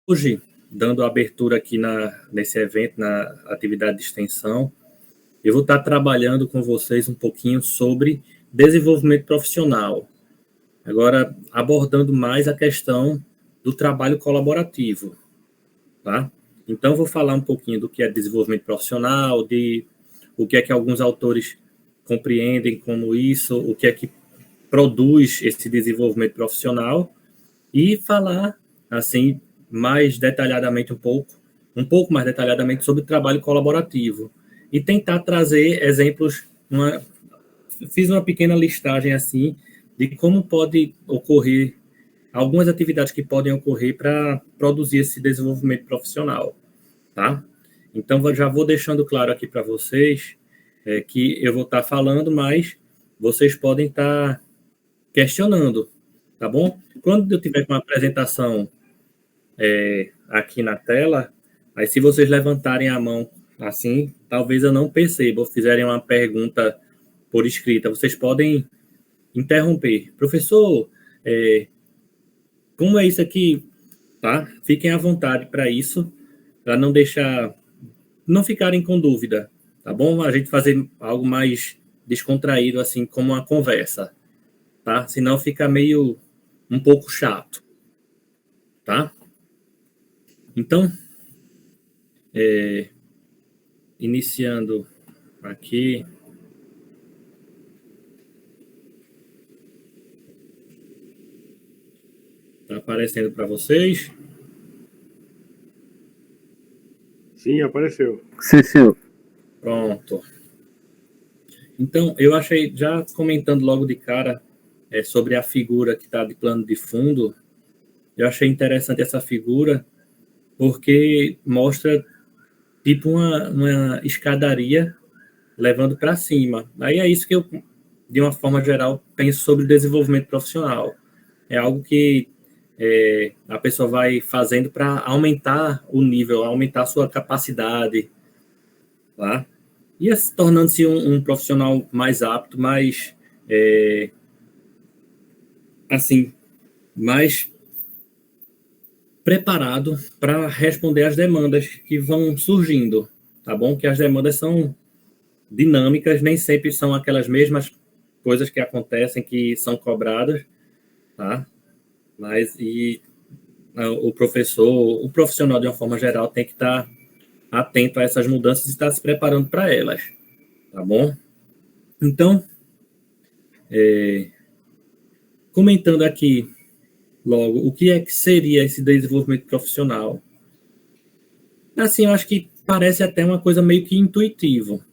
Hoje, dando abertura aqui nesse evento, na atividade de extensão, eu vou estar trabalhando com vocês um pouquinho sobre desenvolvimento profissional. Agora, abordando mais a questão do trabalho colaborativo, tá? Então, vou falar um pouquinho do que é desenvolvimento profissional, de o que é que alguns autores compreendem como isso, o que é que produz esse desenvolvimento profissional e falar, assim, mais detalhadamente um pouco mais detalhadamente sobre o trabalho colaborativo e tentar trazer exemplos, fiz uma pequena listagem assim de como pode ocorrer algumas atividades que podem ocorrer para produzir esse desenvolvimento profissional, tá? Então, já vou deixando claro aqui para vocês que eu vou estar falando, mas vocês podem estar questionando, tá bom? Quando eu tiver com uma apresentação aqui na tela, aí se vocês levantarem a mão assim, talvez eu não perceba, ou fizerem uma pergunta por escrita, vocês podem interromper. Professor, como é isso aqui? Tá? Fiquem à vontade para isso, para não ficarem com dúvida, tá bom? A gente fazer algo mais descontraído, assim, como uma conversa, tá? Senão fica meio um pouco chato, tá? Então, iniciando aqui. Está aparecendo para vocês? Sim, apareceu. Sim, senhor. Pronto. Então, eu achei, já comentando logo de cara sobre a figura que está de plano de fundo, eu achei interessante essa figura porque mostra tipo uma escadaria levando para cima. Aí é isso que eu, de uma forma geral, penso sobre desenvolvimento profissional. É algo que a pessoa vai fazendo para aumentar o nível, aumentar a sua capacidade, tá? E tornando-se um profissional mais apto, mais, assim, mais preparado para responder às demandas que vão surgindo, tá bom? Que as demandas são dinâmicas, nem sempre são aquelas mesmas coisas que acontecem, que são cobradas, tá? Mas o profissional, de uma forma geral, tem que estar atento a essas mudanças e estar se preparando para elas, tá bom? Então, comentando aqui logo, o que é que seria esse desenvolvimento profissional? Assim, eu acho que parece até uma coisa meio que intuitivo,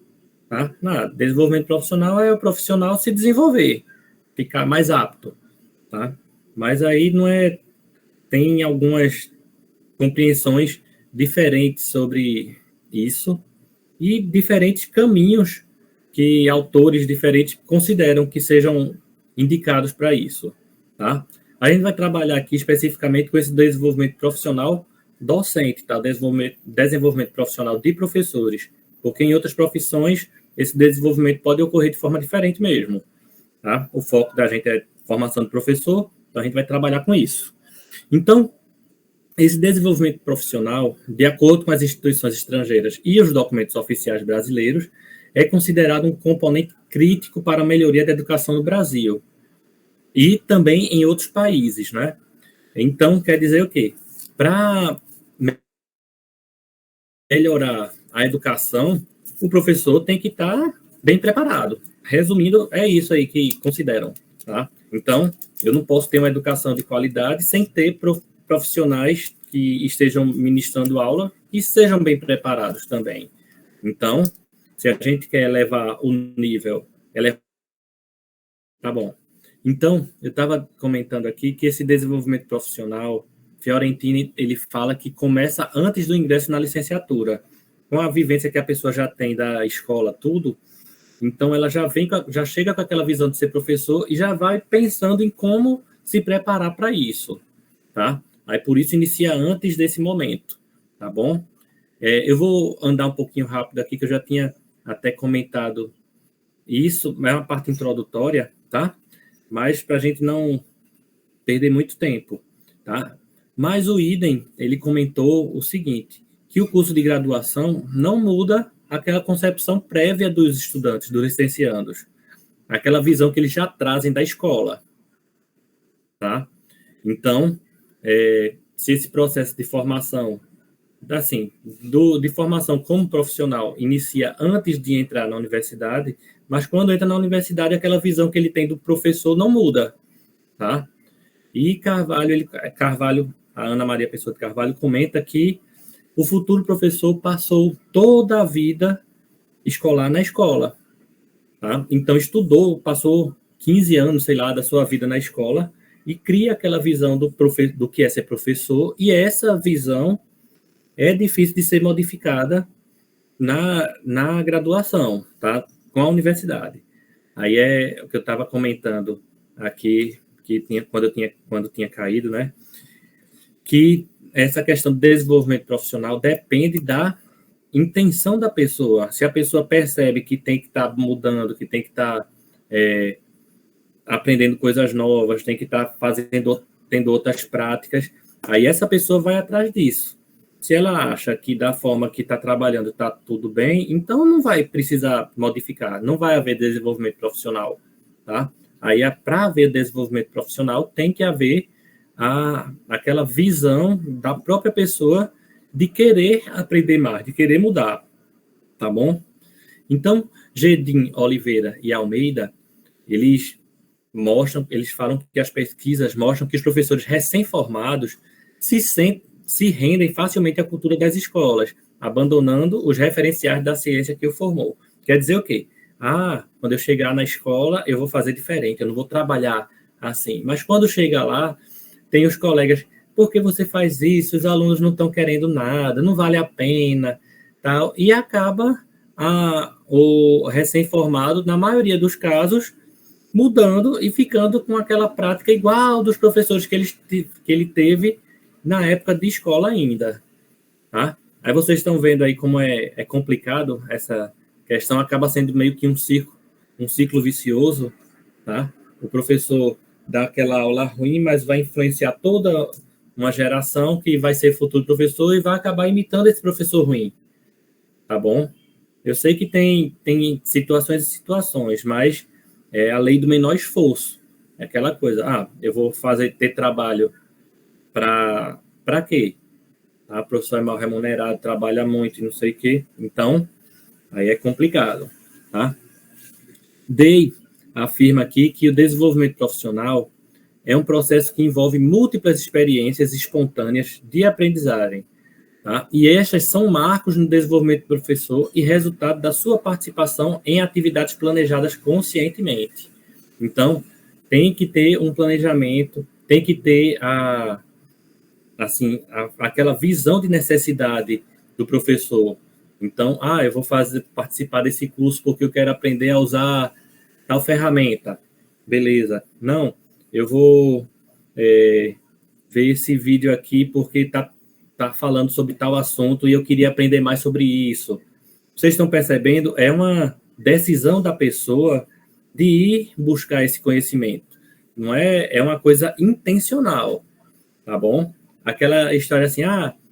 tá? Desenvolvimento profissional é o profissional se desenvolver, ficar mais apto, tá? Mas aí não é... Tem algumas compreensões diferentes sobre isso e diferentes caminhos que autores diferentes consideram que sejam indicados para isso, tá? A gente vai trabalhar aqui especificamente com esse desenvolvimento profissional docente, tá? Desenvolvimento profissional de professores, porque em outras profissões esse desenvolvimento pode ocorrer de forma diferente mesmo, tá? O foco da gente é formação de professor, então a gente vai trabalhar com isso. Então, esse desenvolvimento profissional, de acordo com as instituições estrangeiras e os documentos oficiais brasileiros, é considerado um componente crítico para a melhoria da educação no Brasil e também em outros países, né? Então, quer dizer o quê? Para melhorar a educação, o professor tem que estar bem preparado. Resumindo, é isso aí que consideram, tá? Então, eu não posso ter uma educação de qualidade sem ter profissionais que estejam ministrando aula e sejam bem preparados também. Então, se a gente quer elevar o nível, tá bom. Então, eu estava comentando aqui que esse desenvolvimento profissional, Fiorentini, ele fala que começa antes do ingresso na licenciatura. Com a vivência que a pessoa já tem da escola, tudo, então ela já chega com aquela visão de ser professor e já vai pensando em como se preparar para isso, tá? Aí por isso inicia antes desse momento, tá bom? Eu vou andar um pouquinho rápido aqui, que eu já tinha até comentado isso, é uma parte introdutória, tá? Mas para a gente não perder muito tempo, tá? Mas o Idem, ele comentou o seguinte, que o curso de graduação não muda aquela concepção prévia dos estudantes, dos licenciandos, aquela visão que eles já trazem da escola, tá? Então, se esse processo de formação, assim, de formação como profissional inicia antes de entrar na universidade, mas quando entra na universidade, aquela visão que ele tem do professor não muda, tá? E Carvalho, a Ana Maria Pessoa de Carvalho, comenta que o futuro professor passou toda a vida escolar na escola, tá? Então, estudou, passou 15 anos, sei lá, da sua vida na escola e cria aquela visão do que é ser professor, e essa visão é difícil de ser modificada na graduação, tá? Com a universidade. Aí é o que eu estava comentando aqui, que quando tinha caído, né? Que essa questão do desenvolvimento profissional depende da intenção da pessoa. Se a pessoa percebe que tem que estar mudando, que tem que estar aprendendo coisas novas, tem que estar tendo outras práticas, aí essa pessoa vai atrás disso. Se ela acha que da forma que está trabalhando está tudo bem, então não vai precisar modificar, não vai haver desenvolvimento profissional, tá? Aí, para haver desenvolvimento profissional, tem que haver aquela visão da própria pessoa de querer aprender mais, de querer mudar, tá bom? Então, Gedim, Oliveira e Almeida, eles falam que as pesquisas mostram que os professores recém-formados se rendem facilmente à cultura das escolas, abandonando os referenciais da ciência que o formou. Quer dizer o quê? Quando eu chegar na escola, eu vou fazer diferente, eu não vou trabalhar assim. Mas quando chega lá, tem os colegas, por que você faz isso? Os alunos não estão querendo nada, não vale a pena, tal. E acaba o recém-formado, na maioria dos casos, mudando e ficando com aquela prática igual dos professores que ele teve na época de escola ainda, tá? Aí vocês estão vendo aí como é complicado essa questão, acaba sendo meio que um ciclo vicioso, tá? O professor dá aquela aula ruim, mas vai influenciar toda uma geração que vai ser futuro professor e vai acabar imitando esse professor ruim, tá bom? Eu sei que tem situações e situações, mas é a lei do menor esforço. É aquela coisa, eu vou ter trabalho para quê? O professor é mal remunerado, trabalha muito e não sei o quê. Então, aí é complicado, tá? Day afirma aqui que o desenvolvimento profissional é um processo que envolve múltiplas experiências espontâneas de aprendizagem, tá? E estas são marcos no desenvolvimento do professor e resultado da sua participação em atividades planejadas conscientemente. Então, tem que ter um planejamento, tem que ter aquela visão de necessidade do professor. Então, eu vou participar desse curso porque eu quero aprender a usar tal ferramenta. Beleza. Não, eu vou ver esse vídeo aqui porque tá falando sobre tal assunto e eu queria aprender mais sobre isso. Vocês estão percebendo? É uma decisão da pessoa de ir buscar esse conhecimento. Não é uma coisa intencional, tá bom? Aquela história assim,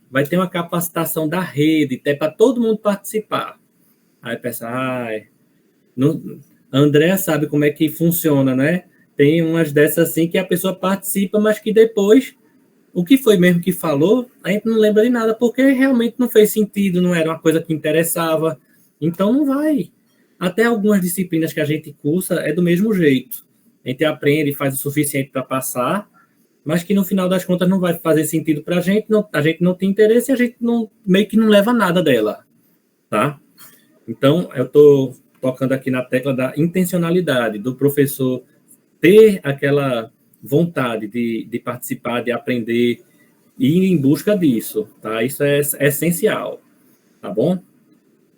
vai ter uma capacitação da rede, até para todo mundo participar. Aí pensa, a Andrea sabe como é que funciona, né? Tem umas dessas assim que a pessoa participa, mas que depois, o que foi mesmo que falou, a gente não lembra de nada, porque realmente não fez sentido, não era uma coisa que interessava. Então não vai. Até algumas disciplinas que a gente cursa é do mesmo jeito. A gente aprende e faz o suficiente para passar, mas que no final das contas não vai fazer sentido para a gente não tem interesse e a gente meio que não leva nada dela, tá? Então, eu estou tocando aqui na tecla da intencionalidade, do professor ter aquela vontade de participar, de aprender e ir em busca disso, tá? Isso é essencial, tá bom?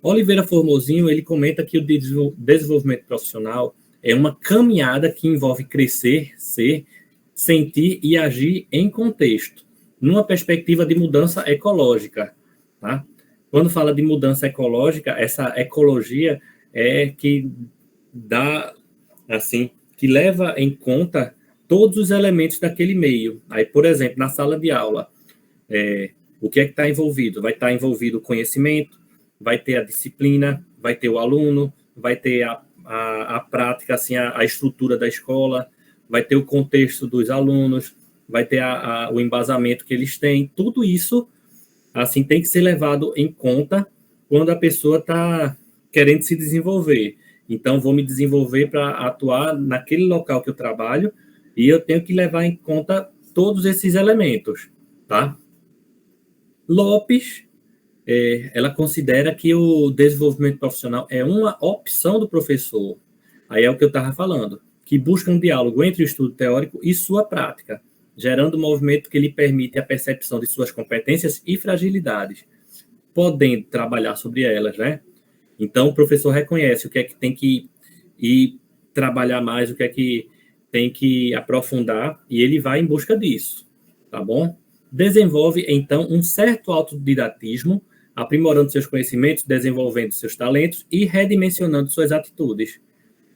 Oliveira Formosinho, ele comenta que o desenvolvimento profissional é uma caminhada que envolve crescer, ser, sentir e agir em contexto, numa perspectiva de mudança ecológica, tá? Quando fala de mudança ecológica, essa ecologia é que dá, assim, que leva em conta todos os elementos daquele meio. Aí, por exemplo, na sala de aula, o que é que está envolvido? Vai estar envolvido o conhecimento, vai ter a disciplina, vai ter o aluno, vai ter a prática, assim, a estrutura da escola, vai ter o contexto dos alunos, vai ter o embasamento que eles têm. Tudo isso, assim, tem que ser levado em conta quando a pessoa está querendo se desenvolver. Então, vou me desenvolver para atuar naquele local que eu trabalho e eu tenho que levar em conta todos esses elementos, tá? Lopes, ela considera que o desenvolvimento profissional é uma opção do professor. Aí é o que eu estava falando, que busca um diálogo entre o estudo teórico e sua prática, gerando um movimento que lhe permite a percepção de suas competências e fragilidades, podendo trabalhar sobre elas, né? Então, o professor reconhece o que é que tem que ir trabalhar mais, o que é que tem que aprofundar, e ele vai em busca disso, tá bom? Desenvolve, então, um certo autodidatismo, aprimorando seus conhecimentos, desenvolvendo seus talentos e redimensionando suas atitudes.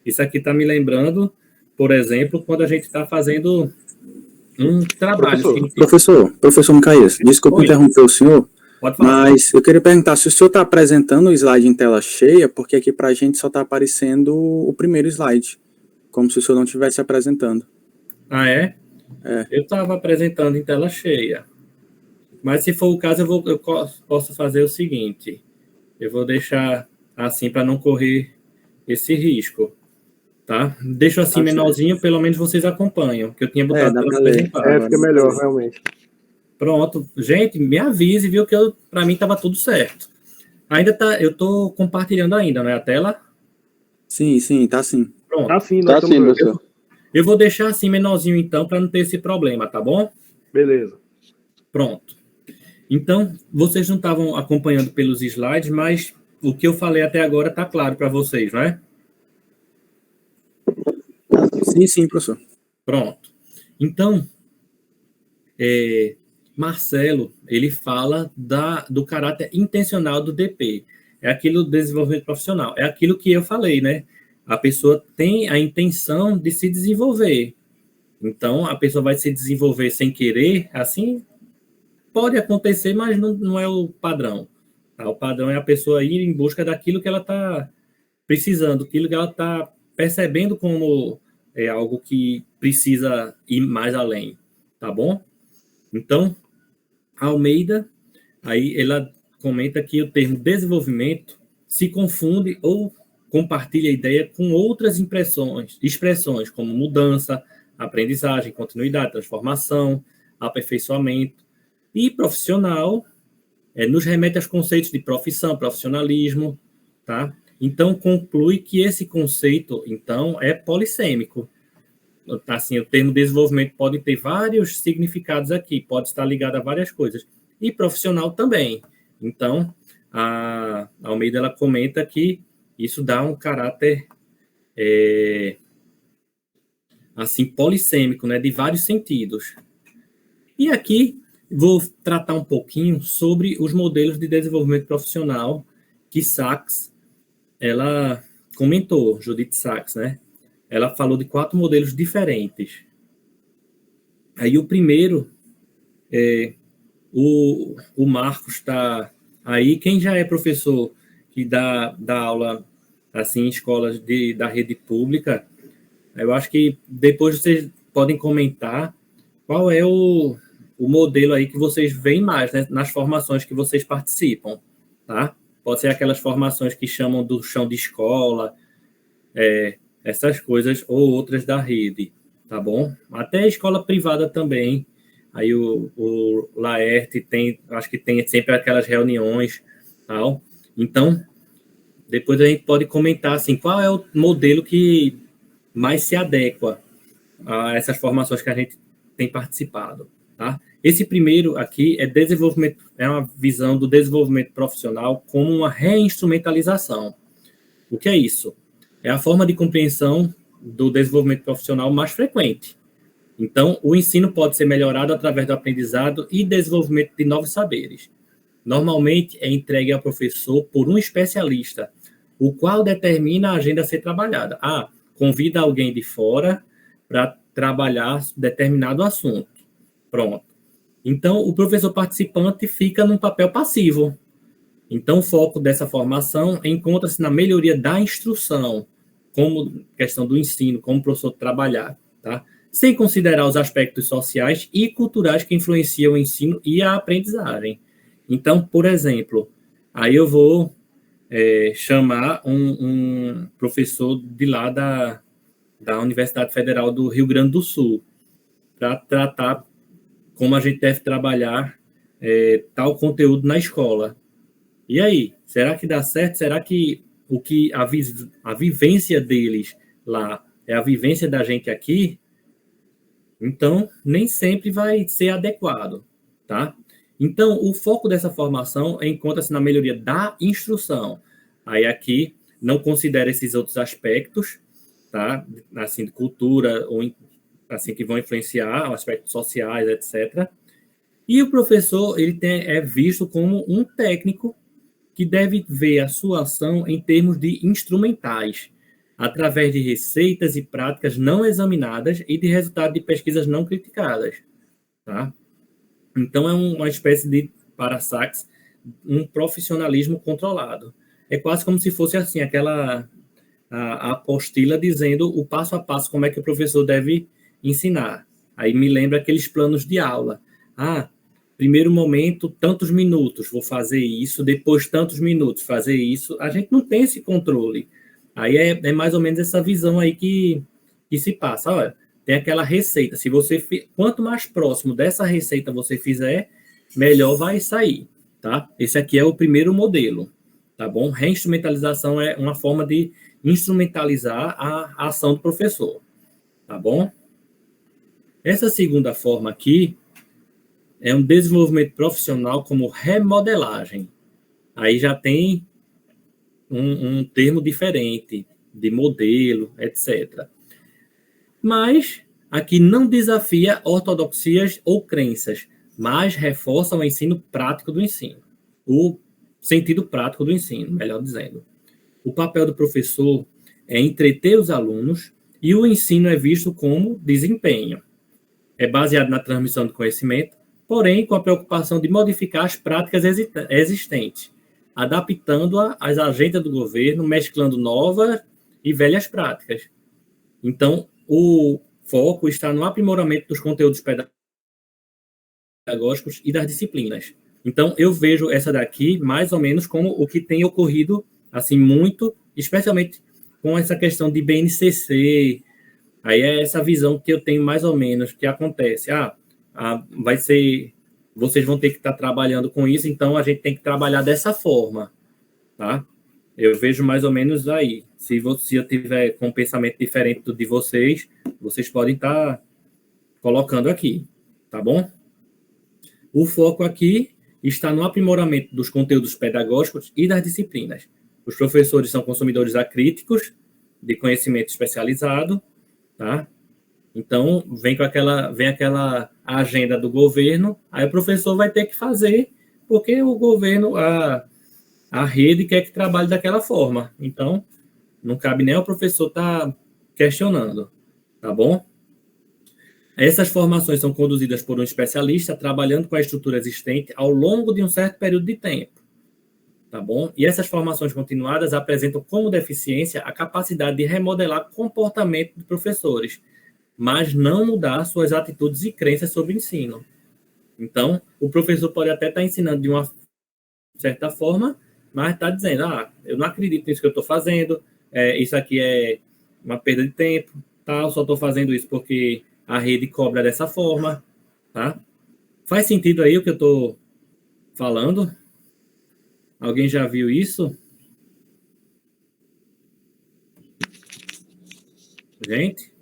Isso aqui está me lembrando, por exemplo, quando a gente está fazendo um trabalho. Professor Micaías, desculpa interromper o senhor, pode falar. Mas eu queria perguntar se o senhor está apresentando o slide em tela cheia, porque aqui para a gente só está aparecendo o primeiro slide, como se o senhor não estivesse apresentando. Ah, é? Eu estava apresentando em tela cheia. Mas se for o caso, eu posso fazer o seguinte. Eu vou deixar assim para não correr esse risco. Tá? Deixo assim menorzinho, pelo menos vocês acompanham, que eu tinha botado para apresentar. Fica melhor, realmente. Pronto. Gente, me avise, viu, que para mim estava tudo certo. Ainda tá, eu estou compartilhando ainda, não é a tela? Sim, tá sim. Pronto. Tá sim, professor. Eu vou deixar assim menorzinho então, para não ter esse problema, tá bom? Beleza. Pronto. Então, vocês não estavam acompanhando pelos slides, mas o que eu falei até agora está claro para vocês, não é? Sim, professor. Pronto. Então, Marcelo, ele fala do caráter intencional do DP. É aquilo do desenvolvimento profissional. É aquilo que eu falei, né? A pessoa tem a intenção de se desenvolver. Então, a pessoa vai se desenvolver sem querer, assim, pode acontecer, mas não é o padrão. Tá? O padrão é a pessoa ir em busca daquilo que ela está precisando, aquilo que ela está percebendo como algo que precisa ir mais além, tá bom? Então, Almeida, aí ela comenta que o termo desenvolvimento se confunde ou compartilha a ideia com outras expressões como mudança, aprendizagem, continuidade, transformação, aperfeiçoamento. E profissional nos remete aos conceitos de profissão, profissionalismo, tá? Então, conclui que esse conceito, então, é polissêmico. Assim, o termo desenvolvimento pode ter vários significados aqui, pode estar ligado a várias coisas. E profissional também. Então, a Almeida, ela comenta que isso dá um caráter, assim, polissêmico, né, de vários sentidos. E aqui, vou tratar um pouquinho sobre os modelos de desenvolvimento profissional que Sachs, ela comentou, Judith Sachs, né? Ela falou de 4 modelos diferentes. Aí o primeiro, o Marcos está aí. Quem já é professor que dá aula assim, em escolas da rede pública, eu acho que depois vocês podem comentar qual é o modelo aí que vocês veem mais, né, nas formações que vocês participam, tá? Pode ser aquelas formações que chamam do chão de escola, essas coisas, ou outras da rede, tá bom? Até a escola privada também, aí o Laerte tem, acho que tem sempre aquelas reuniões, tal. Então, depois a gente pode comentar, assim, qual é o modelo que mais se adequa a essas formações que a gente tem participado, tá? Esse primeiro aqui é uma visão do desenvolvimento profissional como uma reinstrumentalização. O que é isso? É a forma de compreensão do desenvolvimento profissional mais frequente. Então, o ensino pode ser melhorado através do aprendizado e desenvolvimento de novos saberes. Normalmente, é entregue ao professor por um especialista, o qual determina a agenda a ser trabalhada. Convida alguém de fora para trabalhar determinado assunto. Pronto. Então, o professor participante fica num papel passivo. Então, o foco dessa formação encontra-se na melhoria da instrução, como questão do ensino, como o professor trabalhar, tá? Sem considerar os aspectos sociais e culturais que influenciam o ensino e a aprendizagem. Então, por exemplo, aí eu vou chamar um professor de lá da Universidade Federal do Rio Grande do Sul para tratar como a gente deve trabalhar tal conteúdo na escola. E aí, será que dá certo? Será que a vivência deles lá é a vivência da gente aqui? Então, nem sempre vai ser adequado, tá? Então, o foco dessa formação encontra-se na melhoria da instrução. Aí aqui não considera esses outros aspectos, tá? Assim, de cultura, ou assim, que vão influenciar aspectos sociais, etc. E o professor, ele é visto como um técnico que deve ver a sua ação em termos de instrumentais, através de receitas e práticas não examinadas e de resultados de pesquisas não criticadas, tá? Então, é uma espécie de, para Sachs, um profissionalismo controlado. É quase como se fosse assim, a apostila dizendo o passo a passo como é que o professor deve ensinar. Aí me lembra aqueles planos de aula. Primeiro momento, tantos minutos, vou fazer isso, depois tantos minutos, fazer isso. A gente não tem esse controle. Aí é mais ou menos essa visão aí que se passa. Olha, tem aquela receita. Se você quanto mais próximo dessa receita você fizer, melhor vai sair, tá? Esse aqui é o primeiro modelo, tá bom? Reinstrumentalização é uma forma de instrumentalizar a ação do professor, tá bom? Essa segunda forma aqui é um desenvolvimento profissional como remodelagem. Aí já tem um termo diferente de modelo, etc. Mas aqui não desafia ortodoxias ou crenças, mas reforça o ensino prático do ensino. O sentido prático do ensino, melhor dizendo. O papel do professor é entreter os alunos e o ensino é visto como desempenho. É baseado na transmissão do conhecimento, porém com a preocupação de modificar as práticas existentes, adaptando-a às agendas do governo, mesclando novas e velhas práticas. Então, o foco está no aprimoramento dos conteúdos pedagógicos e das disciplinas. Então, eu vejo essa daqui mais ou menos como o que tem ocorrido, assim, muito, especialmente com essa questão de BNCC. Aí é essa visão que eu tenho mais ou menos, que acontece. Vai ser... Vocês vão ter que estar trabalhando com isso, então a gente tem que trabalhar dessa forma, tá? Eu vejo mais ou menos aí. Se eu tiver com um pensamento diferente do de vocês, vocês podem estar colocando aqui, tá bom? O foco aqui está no aprimoramento dos conteúdos pedagógicos e das disciplinas. Os professores são consumidores acríticos de conhecimento especializado, tá? Então, vem aquela agenda do governo, aí o professor vai ter que fazer, porque o governo, a rede quer que trabalhe daquela forma. Então, não cabe nem o professor estar questionando, tá bom? Essas formações são conduzidas por um especialista, trabalhando com a estrutura existente ao longo de um certo período de tempo, tá bom? E essas formações continuadas apresentam como deficiência a capacidade de remodelar comportamento de professores, mas não mudar suas atitudes e crenças sobre o ensino. Então, o professor pode até estar ensinando de uma certa forma, mas está dizendo, eu não acredito nisso que eu estou fazendo, isso aqui é uma perda de tempo, tá? Eu só estou fazendo isso porque a rede cobra dessa forma, tá? Faz sentido aí o que eu estou falando? Alguém já viu isso? Gente?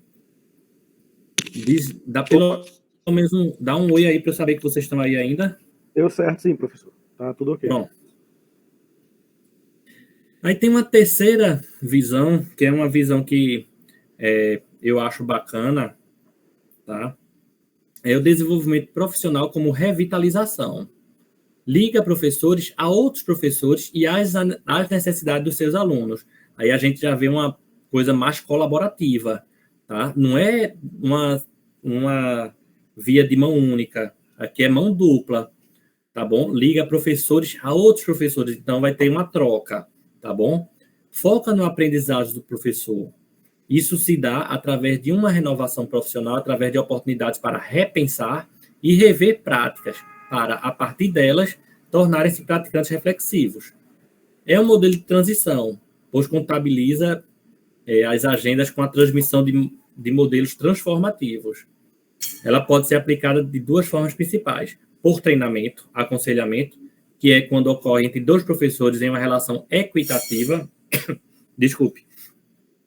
Dá pelo menos dá um oi aí para eu saber que vocês estão aí ainda. Deu certo sim, professor. Tá tudo ok. Bom. Aí tem uma terceira visão, que é uma visão que eu acho bacana, tá? É o desenvolvimento profissional como revitalização. Liga professores a outros professores e às necessidades dos seus alunos. Aí a gente já vê uma coisa mais colaborativa, tá? Não é uma uma via de mão única. Aqui é mão dupla, tá bom? Liga professores a outros professores, então vai ter uma troca, tá bom? Foca no aprendizado do professor. Isso se dá através de uma renovação profissional, através de oportunidades para repensar e rever práticas, para, a partir delas, tornarem-se praticantes reflexivos. É um modelo de transição, pois contabiliza as agendas com a transmissão de modelos transformativos. Ela pode ser aplicada de duas formas principais: por treinamento, aconselhamento, que é quando ocorre entre dois professores em uma relação equitativa,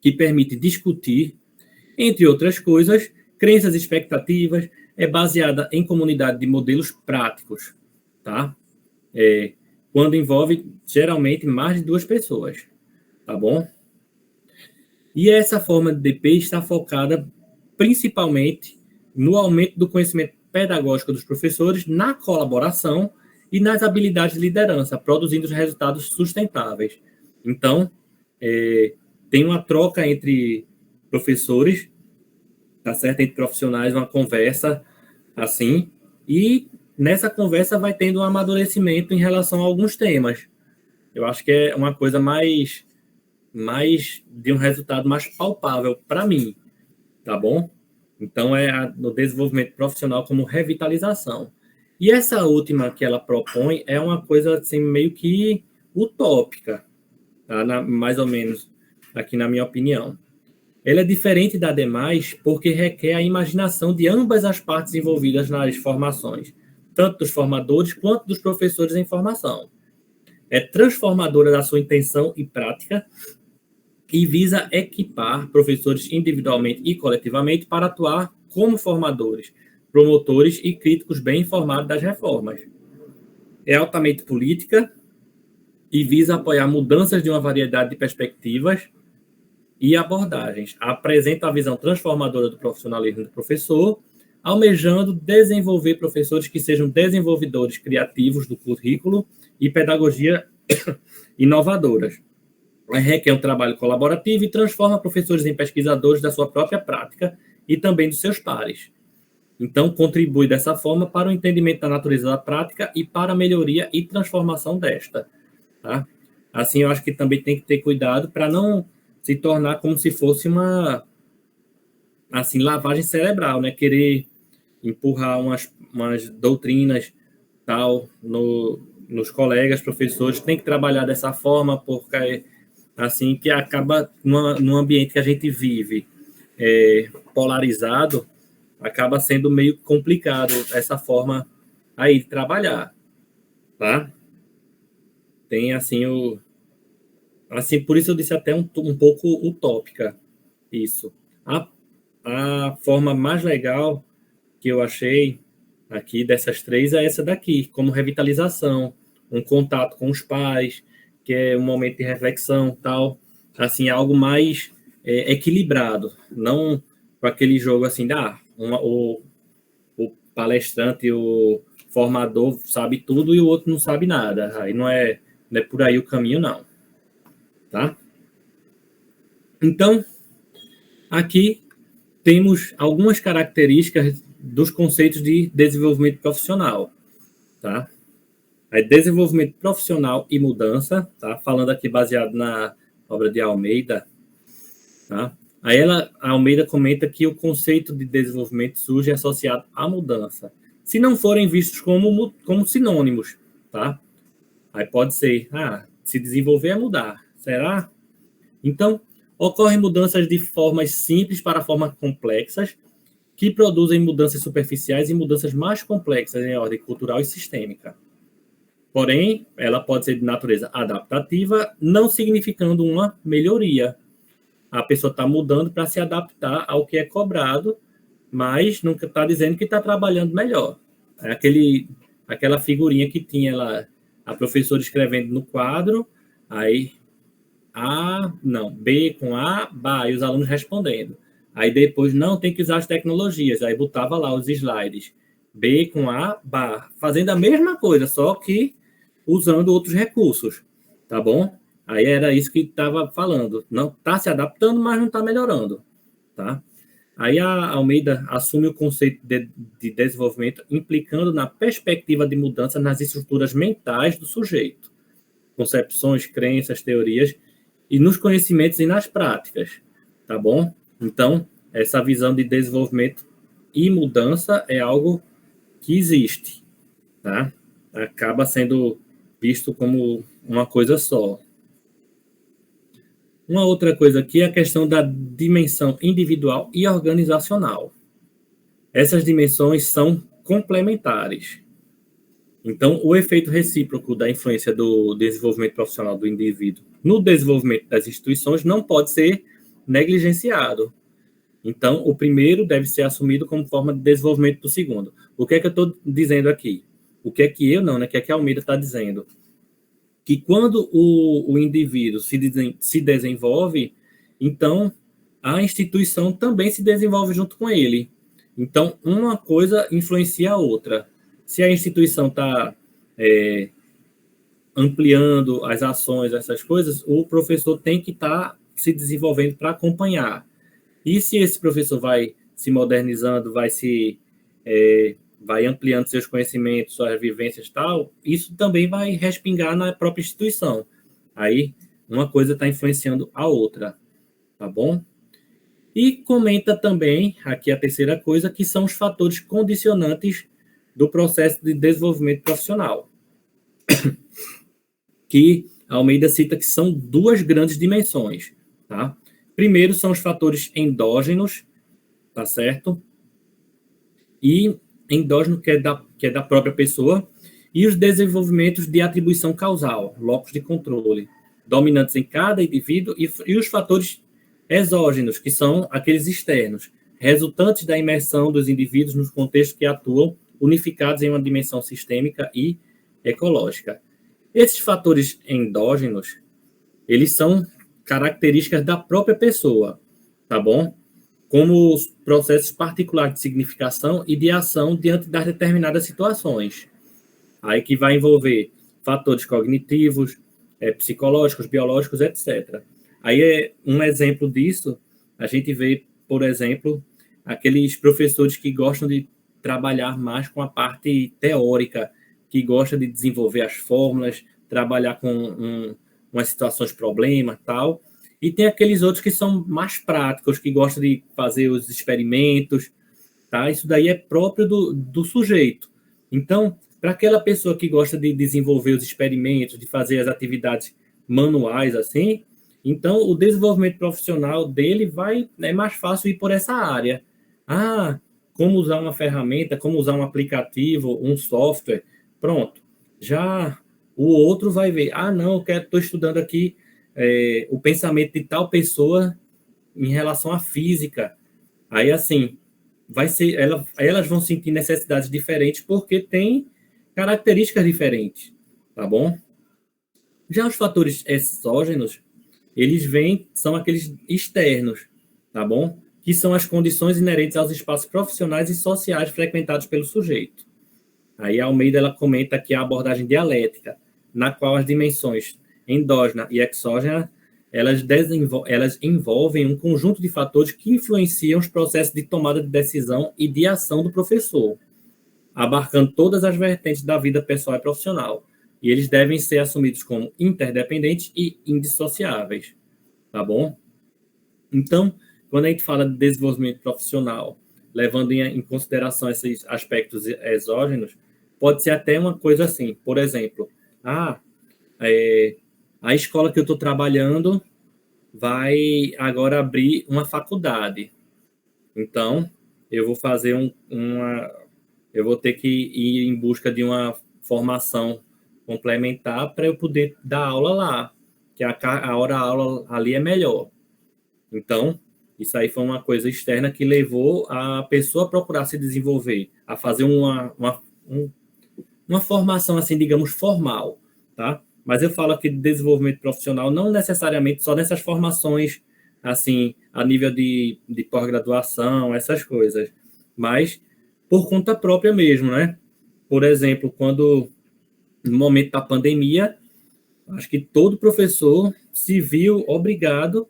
que permite discutir, entre outras coisas, crenças e expectativas, é baseada em comunidade de modelos práticos, tá? Quando envolve, geralmente, mais de duas pessoas, tá bom? E essa forma de DP está focada principalmente no aumento do conhecimento pedagógico dos professores, na colaboração e nas habilidades de liderança, produzindo resultados sustentáveis. Então, tem uma troca entre professores, tá certo? Entre profissionais, uma conversa assim, e nessa conversa vai tendo um amadurecimento em relação a alguns temas. Eu acho que é uma coisa mais de um resultado mais palpável para mim, tá bom? Então, no desenvolvimento profissional como revitalização. E essa última que ela propõe é uma coisa assim, meio que utópica, tá? Mais ou menos, aqui na minha opinião. Ela é diferente da demais porque requer a imaginação de ambas as partes envolvidas nas formações, tanto dos formadores quanto dos professores em formação. É transformadora da sua intenção e prática e visa equipar professores individualmente e coletivamente para atuar como formadores, promotores e críticos bem informados das reformas. É altamente política e visa apoiar mudanças de uma variedade de perspectivas e abordagens. Apresenta a visão transformadora do profissionalismo do professor, almejando desenvolver professores que sejam desenvolvedores criativos do currículo e pedagogia inovadoras. Requer um trabalho colaborativo e transforma professores em pesquisadores da sua própria prática e também dos seus pares. Então, contribui dessa forma para o entendimento da natureza da prática e para a melhoria e transformação desta. Tá? Assim, eu acho que também tem que ter cuidado para não se tornar como se fosse uma assim, lavagem cerebral, né? Querer empurrar umas doutrinas tal nos colegas, professores, tem que trabalhar dessa forma, porque assim que acaba num ambiente que a gente vive polarizado, acaba sendo meio complicado essa forma aí de trabalhar, tá? Tem assim assim, por isso eu disse até um pouco utópica isso. A forma mais legal que eu achei aqui dessas três é essa daqui, como revitalização, um contato com os pais, que é um momento de reflexão, tal, assim, algo mais equilibrado, não com aquele jogo assim, o palestrante, o formador sabe tudo e o outro não sabe nada, aí não é por aí o caminho, não, tá? Então, aqui temos algumas características dos conceitos de desenvolvimento profissional, tá? Desenvolvimento profissional e mudança, tá? Falando aqui baseado na obra de Almeida, tá? Aí a Almeida comenta que o conceito de desenvolvimento surge associado à mudança, se não forem vistos como sinônimos, tá? Aí pode ser, se desenvolver é mudar, será? Então, ocorrem mudanças de formas simples para formas complexas, que produzem mudanças superficiais e mudanças mais complexas em ordem cultural e sistêmica. Porém, ela pode ser de natureza adaptativa, não significando uma melhoria. A pessoa está mudando para se adaptar ao que é cobrado, mas nunca está dizendo que está trabalhando melhor. É aquela figurinha que tinha lá, a professora escrevendo no quadro, aí B com A, e os alunos respondendo. Aí depois, não, tem que usar as tecnologias. Aí botava lá os slides. B com A, fazendo a mesma coisa, só que usando outros recursos, tá bom? Aí era isso que estava falando. Não está se adaptando, mas não está melhorando, tá? Aí a Almeida assume o conceito de desenvolvimento implicando na perspectiva de mudança nas estruturas mentais do sujeito, concepções, crenças, teorias, e nos conhecimentos e nas práticas, tá bom? Então, essa visão de desenvolvimento e mudança é algo que existe, tá? Acaba sendo visto como uma coisa só. Uma outra coisa aqui é a questão da dimensão individual e organizacional. Essas dimensões são complementares. Então, o efeito recíproco da influência do desenvolvimento profissional do indivíduo no desenvolvimento das instituições não pode ser negligenciado. Então, o primeiro deve ser assumido como forma de desenvolvimento do segundo. O que é que eu estou dizendo aqui? O que é que eu não, né? O que é que a Almeida está dizendo? Que quando o indivíduo se desenvolve, então a instituição também se desenvolve junto com ele. Então, uma coisa influencia a outra. Se a instituição está ampliando as ações, essas coisas, o professor tem que estar se desenvolvendo para acompanhar. E se esse professor vai se modernizando, vai ampliando seus conhecimentos, suas vivências e tal, isso também vai respingar na própria instituição. Aí, uma coisa está influenciando a outra, tá bom? E comenta também, aqui a terceira coisa, que são os fatores condicionantes do processo de desenvolvimento profissional. Que a Almeida cita que são duas grandes dimensões, tá? Primeiro são os fatores endógenos, tá certo? E endógeno, que é da própria pessoa, e os desenvolvimentos de atribuição causal, locus de controle, dominantes em cada indivíduo, e os fatores exógenos, que são aqueles externos, resultantes da imersão dos indivíduos nos contextos que atuam unificados em uma dimensão sistêmica e ecológica. Esses fatores endógenos, eles são características da própria pessoa, tá bom? Como os processos particulares de significação e de ação diante das determinadas situações. Aí que vai envolver fatores cognitivos, psicológicos, biológicos, etc. Aí um exemplo disso, a gente vê, por exemplo, aqueles professores que gostam de trabalhar mais com a parte teórica, que gostam de desenvolver as fórmulas, trabalhar com umas situações problema, tal. E tem aqueles outros que são mais práticos, que gostam de fazer os experimentos, tá? Isso daí é próprio do sujeito. Então, para aquela pessoa que gosta de desenvolver os experimentos, de fazer as atividades manuais, assim, então o desenvolvimento profissional dele é mais fácil ir por essa área. Como usar uma ferramenta, como usar um aplicativo, um software, pronto. Já o outro vai ver, não, estou estudando aqui o pensamento de tal pessoa em relação à física. Aí, assim, elas vão sentir necessidades diferentes porque tem características diferentes, tá bom? Já os fatores exógenos, eles são aqueles externos, tá bom? Que são as condições inerentes aos espaços profissionais e sociais frequentados pelo sujeito. Aí a Almeida ela comenta que a abordagem dialética, na qual as dimensões endógena e exógena, elas envolvem um conjunto de fatores que influenciam os processos de tomada de decisão e de ação do professor, abarcando todas as vertentes da vida pessoal e profissional. E eles devem ser assumidos como interdependentes e indissociáveis, tá bom? Então, quando a gente fala de desenvolvimento profissional, levando em consideração esses aspectos exógenos, pode ser até uma coisa assim, por exemplo, a escola que eu estou trabalhando vai agora abrir uma faculdade. Então, eu vou fazer eu vou ter que ir em busca de uma formação complementar para eu poder dar aula lá, que a hora-aula ali é melhor. Então, isso aí foi uma coisa externa que levou a pessoa a procurar se desenvolver, a fazer uma formação, assim, digamos, formal, tá? Mas eu falo aqui de desenvolvimento profissional, não necessariamente só nessas formações, assim, a nível de pós-graduação, essas coisas, mas por conta própria mesmo, né? Por exemplo, no momento da pandemia, acho que todo professor se viu obrigado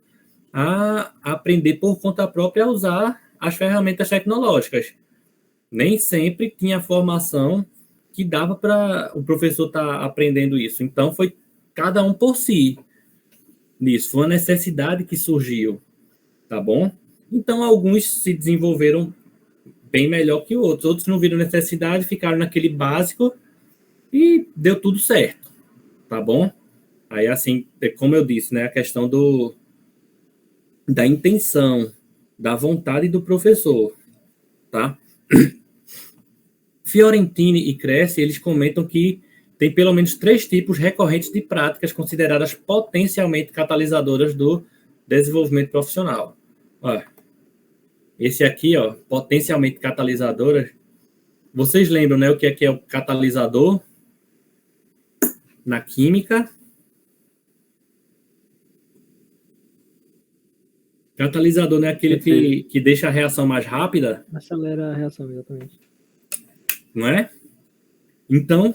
a aprender por conta própria a usar as ferramentas tecnológicas. Nem sempre tinha formação que dava para o professor estar aprendendo isso. Então, foi cada um por si nisso. Foi uma necessidade que surgiu, tá bom? Então, alguns se desenvolveram bem melhor que outros. Outros não viram necessidade, ficaram naquele básico e deu tudo certo, tá bom? Aí, assim, como eu disse, né, a questão da intenção, da vontade do professor, tá? Fiorentini e Cresce, eles comentam que tem pelo menos 3 tipos recorrentes de práticas consideradas potencialmente catalisadoras do desenvolvimento profissional. Olha, esse aqui, ó, potencialmente catalisadoras. Vocês lembram, né, o que é o catalisador na química? Catalisador não é aquele que deixa a reação mais rápida? Acelera a reação, exatamente. Não é? Então,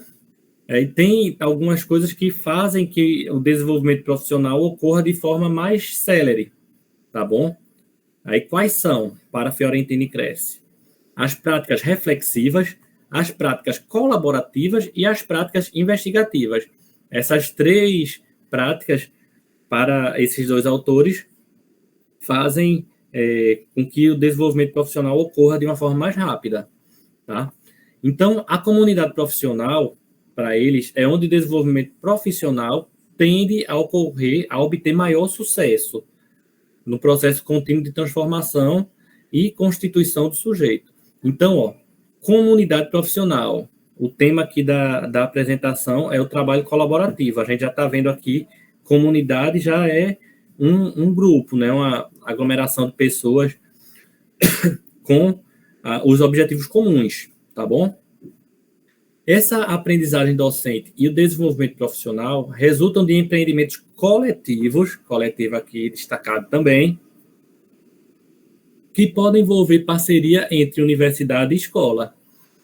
tem algumas coisas que fazem que o desenvolvimento profissional ocorra de forma mais célere, tá bom? Aí, quais são, para Fiorentini e Cresce? As práticas reflexivas, as práticas colaborativas e as práticas investigativas. Essas 3 práticas, para esses 2 autores, fazem com que o desenvolvimento profissional ocorra de uma forma mais rápida, tá? Então, a comunidade profissional, para eles, é onde o desenvolvimento profissional tende a ocorrer, a obter maior sucesso no processo contínuo de transformação e constituição do sujeito. Então, ó, comunidade profissional. O tema aqui da apresentação é o trabalho colaborativo. A gente já está vendo aqui, comunidade já é um grupo, né, uma aglomeração de pessoas com os objetivos comuns, tá bom? Essa aprendizagem docente e o desenvolvimento profissional resultam de empreendimentos coletivos, coletivo aqui destacado também, que podem envolver parceria entre universidade e escola,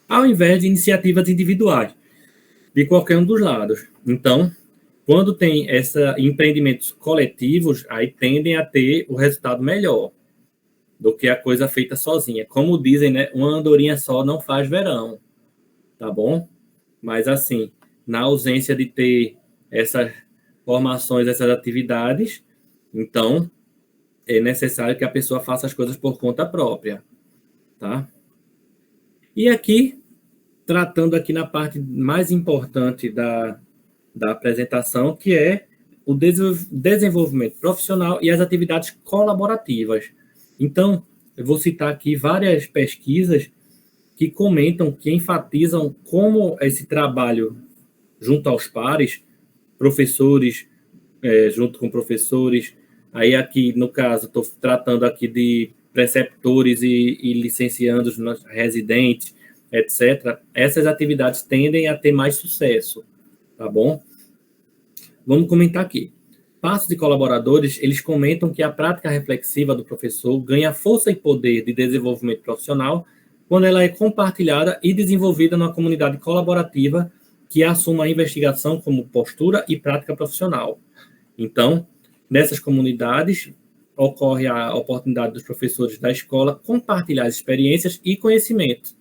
ao invés de iniciativas individuais, de qualquer um dos lados. Então, quando tem empreendimentos coletivos, aí tendem a ter o resultado melhor do que a coisa feita sozinha. Como dizem, né, uma andorinha só não faz verão, tá bom? Mas, assim, na ausência de ter essas formações, essas atividades, então, é necessário que a pessoa faça as coisas por conta própria, tá? E aqui, tratando aqui na parte mais importante da apresentação, que é o desenvolvimento profissional e as atividades colaborativas. Então, eu vou citar aqui várias pesquisas que comentam, que enfatizam como esse trabalho junto aos pares, professores, junto com professores, aí aqui, no caso, estou tratando aqui de preceptores e licenciandos residentes, etc. Essas atividades tendem a ter mais sucesso, tá bom? Vamos comentar aqui. Passos de colaboradores, eles comentam que a prática reflexiva do professor ganha força e poder de desenvolvimento profissional quando ela é compartilhada e desenvolvida numa comunidade colaborativa que assuma a investigação como postura e prática profissional. Então, nessas comunidades, ocorre a oportunidade dos professores da escola compartilhar as experiências e conhecimentos,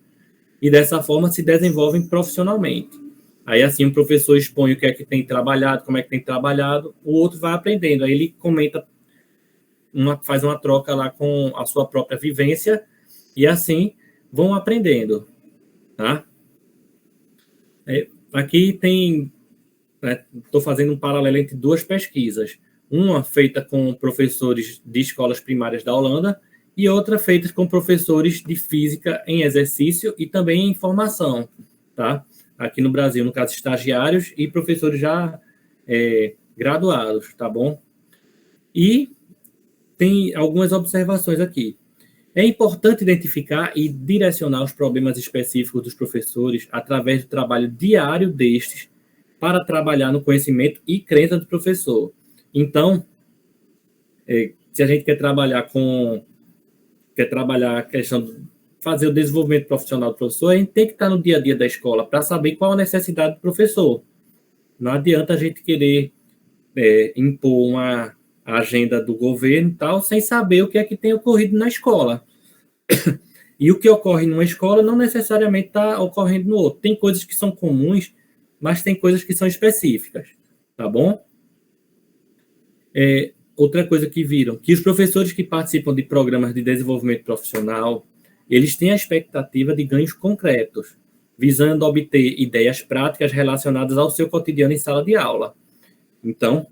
e dessa forma se desenvolvem profissionalmente. Aí, assim, o professor expõe o que é que tem trabalhado, como é que tem trabalhado, o outro vai aprendendo. Aí ele comenta, faz uma troca lá com a sua própria vivência, e assim vão aprendendo, tá? Aqui tem, estou fazendo um paralelo entre 2 pesquisas. Uma feita com professores de escolas primárias da Holanda e outra feita com professores de física em exercício e também em formação, tá? Aqui no Brasil, no caso, estagiários e professores já graduados, tá bom? E tem algumas observações aqui. É importante identificar e direcionar os problemas específicos dos professores através do trabalho diário destes para trabalhar no conhecimento e crença do professor. Então, se a gente quer trabalhar a questão de fazer o desenvolvimento profissional do professor, a gente tem que estar no dia a dia da escola para saber qual a necessidade do professor. Não adianta a gente querer impor uma agenda do governo e tal, sem saber o que é que tem ocorrido na escola. E o que ocorre numa escola não necessariamente está ocorrendo no outro. Tem coisas que são comuns, mas tem coisas que são específicas, tá bom? Outra coisa que viram, que os professores que participam de programas de desenvolvimento profissional, eles têm a expectativa de ganhos concretos, visando obter ideias práticas relacionadas ao seu cotidiano em sala de aula. Então,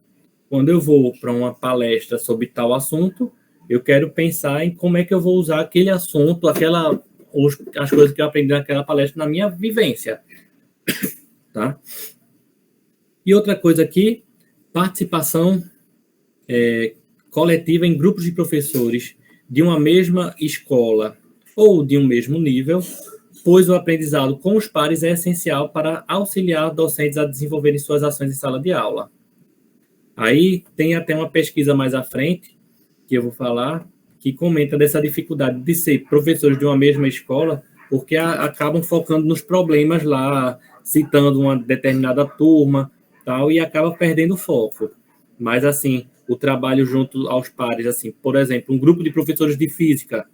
quando eu vou para uma palestra sobre tal assunto, eu quero pensar em como é que eu vou usar aquele assunto, as coisas que eu aprendi naquela palestra na minha vivência. Tá? E outra coisa aqui, participação coletiva em grupos de professores de uma mesma escola ou de um mesmo nível, pois o aprendizado com os pares é essencial para auxiliar docentes a desenvolverem suas ações em sala de aula. Aí tem até uma pesquisa mais à frente, que eu vou falar, que comenta dessa dificuldade de ser professores de uma mesma escola, porque acabam focando nos problemas lá, citando uma determinada turma, tal, e acaba perdendo o foco. Mas, assim, o trabalho junto aos pares, assim, por exemplo, um grupo de professores de física,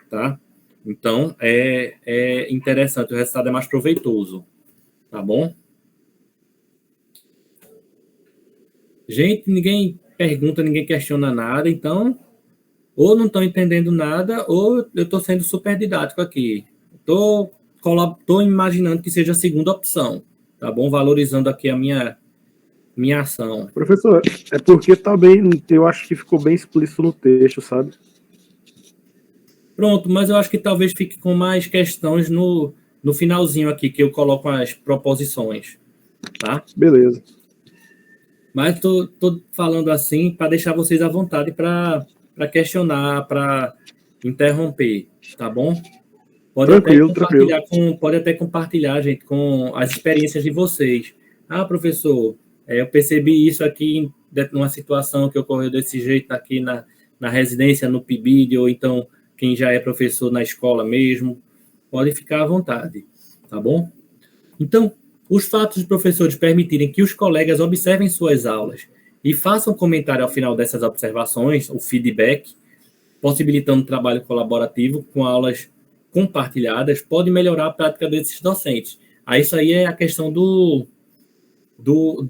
tá? Então, é interessante, o resultado é mais proveitoso, tá bom? Gente, ninguém pergunta, ninguém questiona nada, então, ou não estão entendendo nada, ou eu estou sendo super didático aqui. Estou imaginando que seja a segunda opção, tá bom? Valorizando aqui a minha ação. Professor, é porque tá bem, eu acho que ficou bem explícito no texto, sabe? Pronto, mas eu acho que talvez fique com mais questões no finalzinho aqui, que eu coloco as proposições, tá? Beleza. Mas estou falando assim para deixar vocês à vontade para questionar, para interromper, tá bom? Pode até compartilhar, gente, com as experiências de vocês. Ah, professor, eu percebi isso aqui numa situação que ocorreu desse jeito aqui na residência, no PIBID, ou então quem já é professor na escola mesmo. Pode ficar à vontade, tá bom? Então, os fatos de professores permitirem que os colegas observem suas aulas e façam comentário ao final dessas observações, o feedback, possibilitando o trabalho colaborativo com aulas compartilhadas, pode melhorar a prática desses docentes. Aí isso aí é a questão do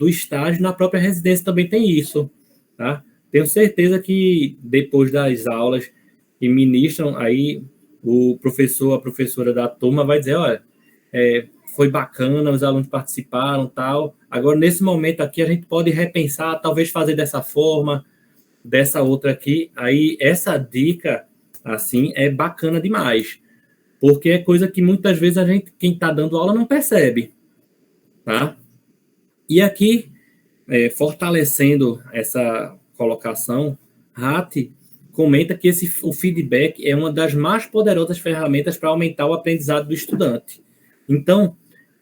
estágio, na própria residência também tem isso, tá? Tenho certeza que depois das aulas que ministram, aí o professor, a professora da turma vai dizer, olha, foi bacana, os alunos participaram, tal. Agora, nesse momento aqui, a gente pode repensar, talvez fazer dessa forma, dessa outra aqui. Aí, essa dica, assim, é bacana demais. Porque é coisa que muitas vezes quem está dando aula, não percebe. Tá? E aqui, fortalecendo essa colocação, Ratti comenta que o feedback é uma das mais poderosas ferramentas para aumentar o aprendizado do estudante. Então,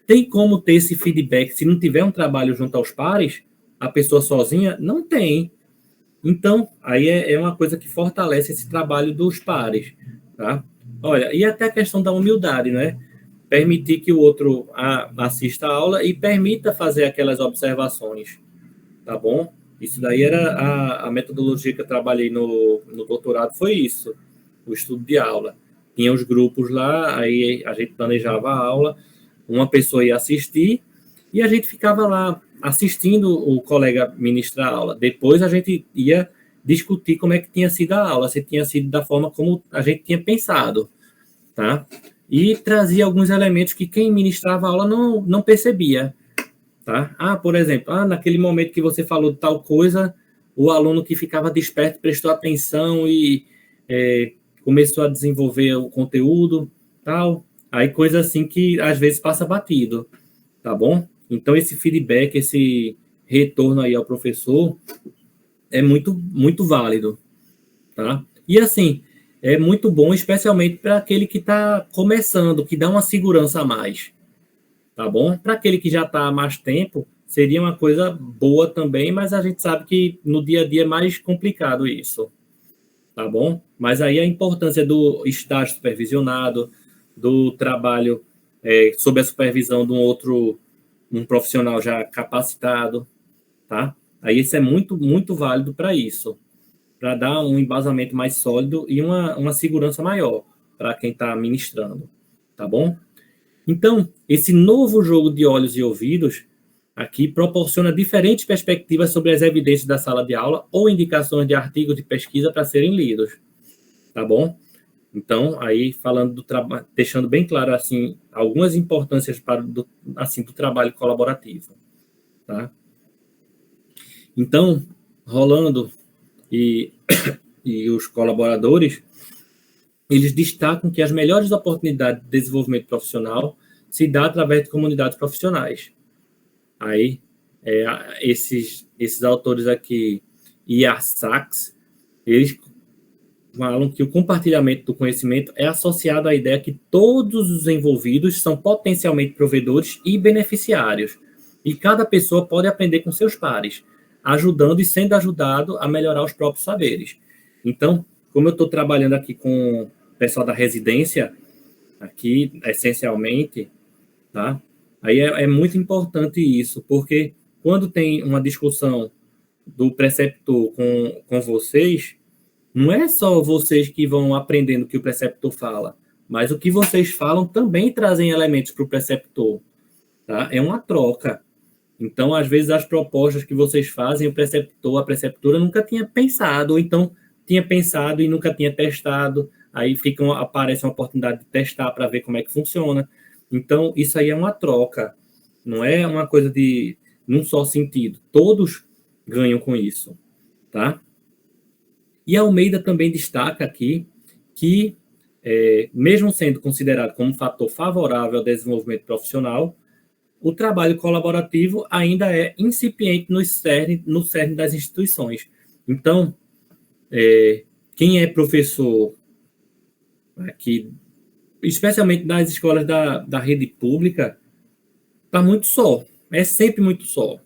tem como ter esse feedback se não tiver um trabalho junto aos pares? A pessoa sozinha? Não tem. Então, aí é uma coisa que fortalece esse trabalho dos pares, tá? Olha, e até a questão da humildade, né? Permitir que o outro assista a aula e permita fazer aquelas observações, tá bom? Isso daí era a metodologia que eu trabalhei no doutorado, foi isso, o estudo de aula. Tinha os grupos lá, aí a gente planejava a aula, uma pessoa ia assistir e a gente ficava lá assistindo o colega ministrar a aula. Depois a gente ia discutir como é que tinha sido a aula, se tinha sido da forma como a gente tinha pensado, tá? E trazia alguns elementos que quem ministrava a aula não percebia, tá? Por exemplo, naquele momento que você falou de tal coisa, o aluno que ficava desperto prestou atenção e começou a desenvolver o conteúdo, tal. Aí coisa assim que às vezes passa batido, tá bom? Então esse feedback, esse retorno aí ao professor é muito, muito válido, tá? E assim, é muito bom, especialmente para aquele que está começando, que dá uma segurança a mais, tá bom? Para aquele que já está há mais tempo, seria uma coisa boa também, mas a gente sabe que no dia a dia é mais complicado isso, tá bom? Mas aí a importância do estágio supervisionado, do trabalho sob a supervisão de um profissional já capacitado, tá? Aí isso é muito, muito válido para isso, para dar um embasamento mais sólido e uma segurança maior. para quem está ministrando, tá bom? Então, esse novo jogo de olhos e ouvidos aqui proporciona diferentes perspectivas sobre as evidências da sala de aula ou indicações de artigos de pesquisa para serem lidos, tá bom? Então, aí falando do trabalho, deixando bem claro assim algumas importâncias do trabalho colaborativo, tá? Então, Rolando e os colaboradores, eles destacam que as melhores oportunidades de desenvolvimento profissional se dá através de comunidades profissionais. Aí, esses autores aqui, E.A. Sachs, eles falam que o compartilhamento do conhecimento é associado à ideia que todos os envolvidos são potencialmente provedores e beneficiários, e cada pessoa pode aprender com seus pares, ajudando e sendo ajudado a melhorar os próprios saberes. Então, como eu estou trabalhando aqui com o pessoal da residência, aqui, essencialmente, tá? Aí é muito importante isso, porque quando tem uma discussão do preceptor com vocês, não é só vocês que vão aprendendo o que o preceptor fala, mas o que vocês falam também trazem elementos para o preceptor, tá? É uma troca. Então, às vezes, as propostas que vocês fazem, o preceptor, a preceptora nunca tinha pensado, ou então tinha pensado e nunca tinha testado, aí aparece uma oportunidade de testar para ver como é que funciona. Então, isso aí é uma troca, não é uma coisa num só sentido. Todos ganham com isso, tá? E Almeida também destaca aqui que, mesmo sendo considerado como um fator favorável ao desenvolvimento profissional, o trabalho colaborativo ainda é incipiente no cerne das instituições. Então, quem é professor aqui, especialmente nas escolas da rede pública, está muito só, é sempre muito só.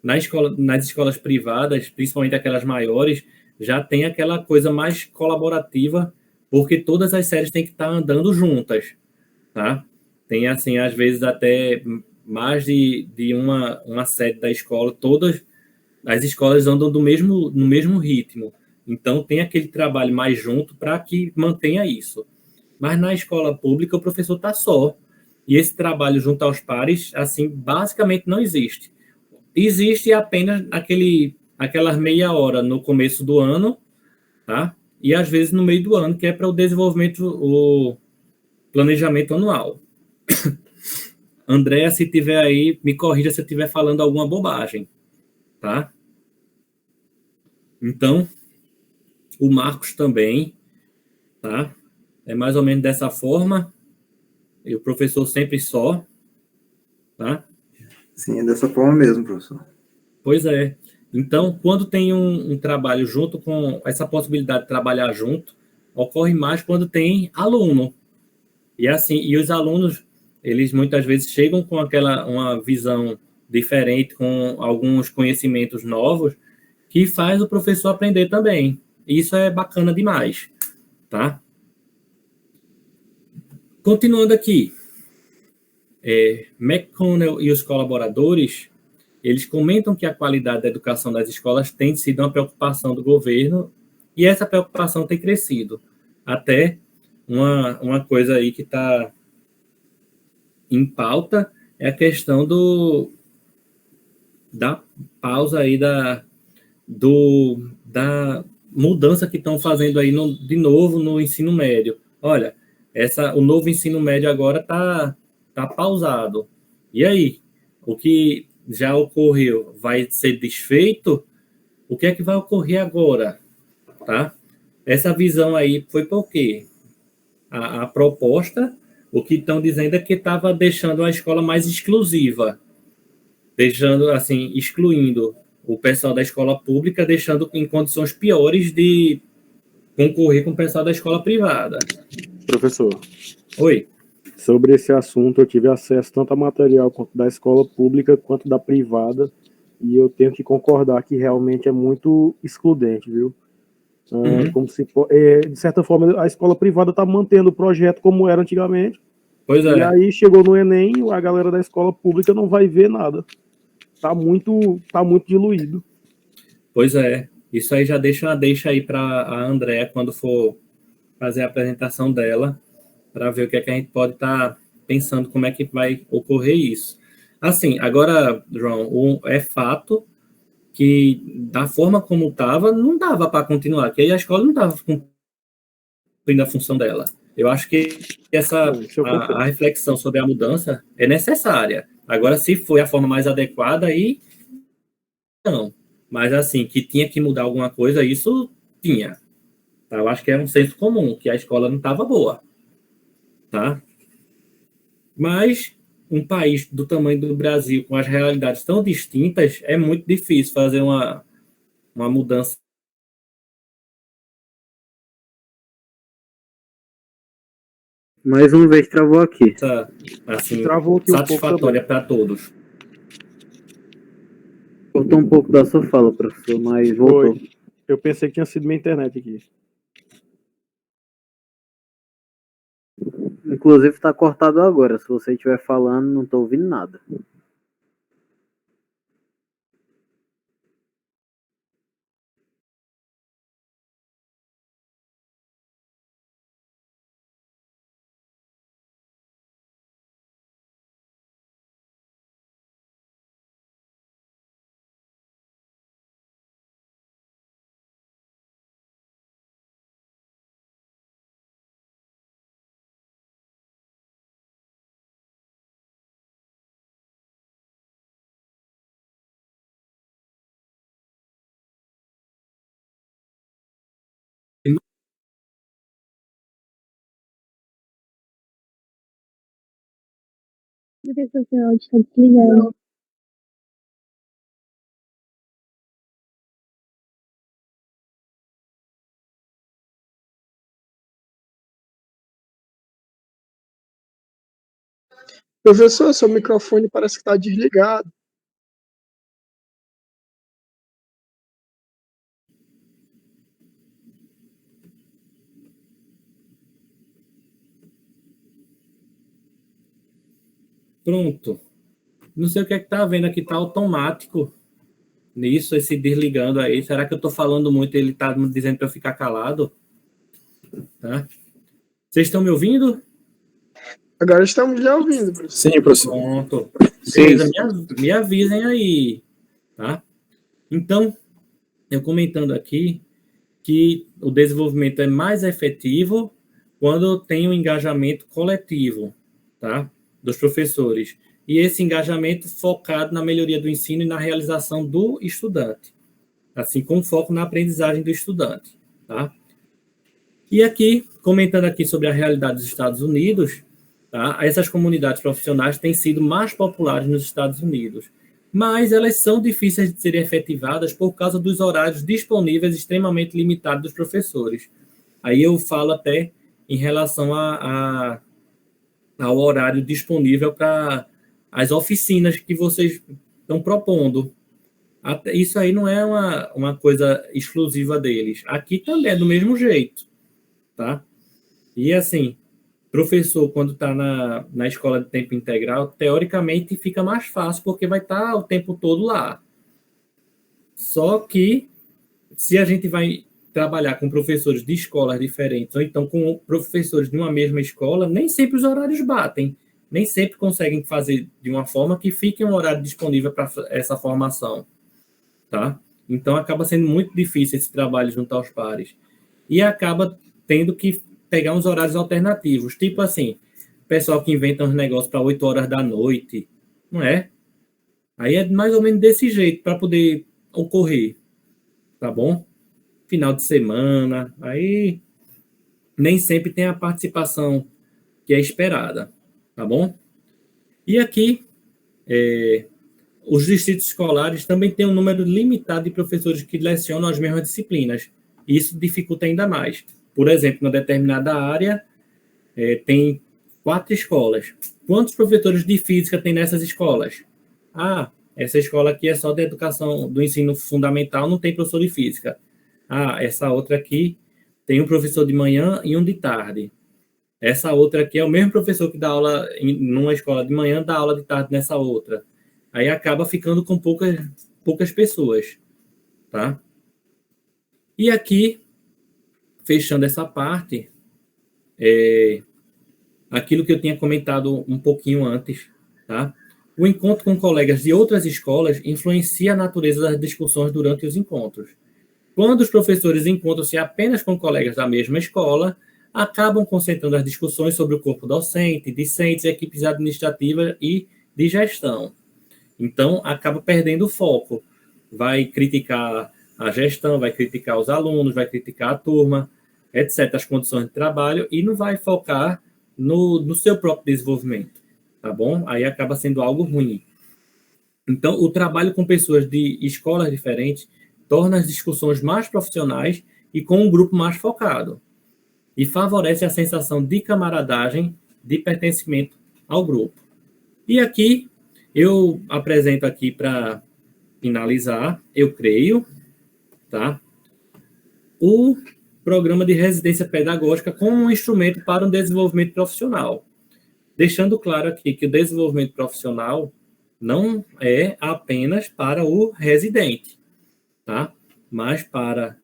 Nas escolas privadas, principalmente aquelas maiores, já tem aquela coisa mais colaborativa, porque todas as séries têm que estar andando juntas, tá? Tem, assim, às vezes até mais de uma série da escola, todas as escolas andam no mesmo ritmo. Então, tem aquele trabalho mais junto para que mantenha isso. Mas na escola pública, o professor está só. E esse trabalho junto aos pares, assim, basicamente não existe. Existe apenas aquelas meia hora no começo do ano, tá? E às vezes no meio do ano, que é para o desenvolvimento, o planejamento anual. Andréa, se tiver aí, me corrija se eu estiver falando alguma bobagem, tá? Então, o Marcos também, tá? É mais ou menos dessa forma. E o professor sempre só, tá? Sim, é dessa forma mesmo, professor. Pois é. Então, quando tem um trabalho junto, com essa possibilidade de trabalhar junto, ocorre mais quando tem aluno. E assim, e os alunos, eles muitas vezes chegam com uma visão diferente, com alguns conhecimentos novos, que faz o professor aprender também. Isso é bacana demais, tá? Continuando aqui, McConnell e os colaboradores, eles comentam que a qualidade da educação das escolas tem sido uma preocupação do governo, e essa preocupação tem crescido. Até uma coisa aí que está em pauta é a questão da pausa aí da mudança que estão fazendo aí de novo no ensino médio. Olha, o novo ensino médio agora está pausado. E aí? O que já ocorreu vai ser desfeito? O que é que vai ocorrer agora? Tá? Essa visão aí foi por quê? A proposta, o que estão dizendo é que estava deixando a escola mais exclusiva, deixando, assim, excluindo o pessoal da escola pública, deixando em condições piores de concorrer com o pessoal da escola privada. Professor. Oi. Sobre esse assunto, eu tive acesso tanto a material quanto da escola pública quanto da privada, e eu tenho que concordar que realmente é muito excludente, viu? Como se, de certa forma, a escola privada está mantendo o projeto como era antigamente. Pois é. E aí chegou no Enem, a galera da escola pública não vai ver nada. Tá muito diluído. Pois é. Isso aí já deixa aí para a Andréa, quando for fazer a apresentação dela para ver o que é que a gente pode estar pensando, como é que vai ocorrer isso. Assim, agora, João, é fato que da forma como estava, não dava para continuar, que aí a escola não estava cumprindo a função dela. Eu acho que a reflexão sobre a mudança é necessária. Agora, se foi a forma mais adequada, aí não. Mas, assim, que tinha que mudar alguma coisa, isso tinha. Tá? Eu acho que é um senso comum, que a escola não estava boa. Tá? Mas um país do tamanho do Brasil, com as realidades tão distintas, é muito difícil fazer uma mudança. Mais uma vez travou aqui. Assim, Travou aqui satisfatória para todos. Cortou um pouco da sua fala, professor, mas voltou. Foi. Eu pensei que tinha sido minha internet aqui. Inclusive está cortado agora. Se você estiver falando, não estou ouvindo nada. Professor, seu áudio está desligado. Professor, seu microfone parece que está desligado. Pronto. Não sei o que é que tá vendo aqui, tá automático nisso, esse desligando aí. Será que eu tô falando muito e ele tá me dizendo para eu ficar calado? Tá? Vocês estão me ouvindo? Agora estamos lhe ouvindo, professor. Sim, professor. Pronto. Beleza, me avisem aí, tá? Então, eu comentando aqui que o desenvolvimento é mais efetivo quando tem um engajamento coletivo, tá? Dos professores. E esse engajamento focado na melhoria do ensino e na realização do estudante, assim, com foco na aprendizagem do estudante, tá? E aqui, comentando aqui sobre a realidade dos Estados Unidos, tá? Essas comunidades profissionais têm sido mais populares nos Estados Unidos, mas elas são difíceis de serem efetivadas por causa dos horários disponíveis extremamente limitados dos professores. Aí eu falo até em relação ao horário disponível para as oficinas que vocês estão propondo. Isso aí não é uma coisa exclusiva deles. Aqui também é do mesmo jeito, tá? E assim, professor, quando está na escola de tempo integral, teoricamente fica mais fácil, porque vai estar o tempo todo lá. Só que, se a gente vai trabalhar com professores de escolas diferentes, ou então com professores de uma mesma escola, nem sempre os horários batem. Nem sempre conseguem fazer de uma forma que fique um horário disponível para essa formação, tá? Então, acaba sendo muito difícil esse trabalho junto aos pares. E acaba tendo que pegar uns horários alternativos, tipo assim, pessoal que inventa uns negócios para 8 horas da noite, não é? Aí é mais ou menos desse jeito para poder ocorrer, tá bom? Final de semana, aí nem sempre tem a participação que é esperada, tá bom? E aqui, os distritos escolares também têm um número limitado de professores que lecionam as mesmas disciplinas. Isso dificulta ainda mais. Por exemplo, na determinada área, tem 4 escolas. Quantos professores de física tem nessas escolas? Ah, essa escola aqui é só de educação do ensino fundamental, não tem professor de física. Ah, essa outra aqui tem um professor de manhã e um de tarde. Essa outra aqui é o mesmo professor que dá aula numa escola de manhã, dá aula de tarde nessa outra. Aí acaba ficando com poucas pessoas, tá? E aqui, fechando essa parte, aquilo que eu tinha comentado um pouquinho antes, tá? O encontro com colegas de outras escolas influencia a natureza das discussões durante os encontros. Quando os professores encontram-se apenas com colegas da mesma escola, acabam concentrando as discussões sobre o corpo docente, discentes, equipes administrativas e de gestão. Então, acaba perdendo o foco. Vai criticar a gestão, vai criticar os alunos, vai criticar a turma, etc., as condições de trabalho, e não vai focar no seu próprio desenvolvimento, tá bom? Aí acaba sendo algo ruim. Então, o trabalho com pessoas de escolas diferentes torna as discussões mais profissionais e com um grupo mais focado, e favorece a sensação de camaradagem, de pertencimento ao grupo. E aqui, eu apresento aqui para finalizar, eu creio, tá? O programa de residência pedagógica como um instrumento para o desenvolvimento profissional. Deixando claro aqui que o desenvolvimento profissional não é apenas para o residente, tá? Mas para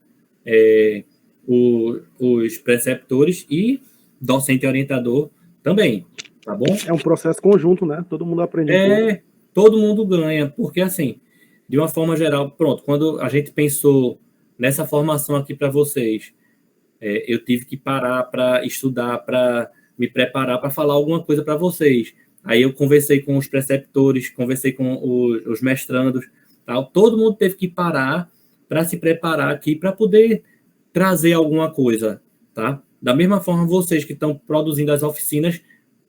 os preceptores e docente orientador também, tá bom? É um processo conjunto, né? Todo mundo aprende um pouco. Todo mundo ganha, porque assim, de uma forma geral, pronto, quando a gente pensou nessa formação aqui para vocês, eu tive que parar para estudar, para me preparar para falar alguma coisa para vocês. Aí eu conversei com os preceptores, conversei com os mestrandos, tal. Todo mundo teve que parar para se preparar aqui para poder trazer alguma coisa, tá? Da mesma forma, vocês que estão produzindo as oficinas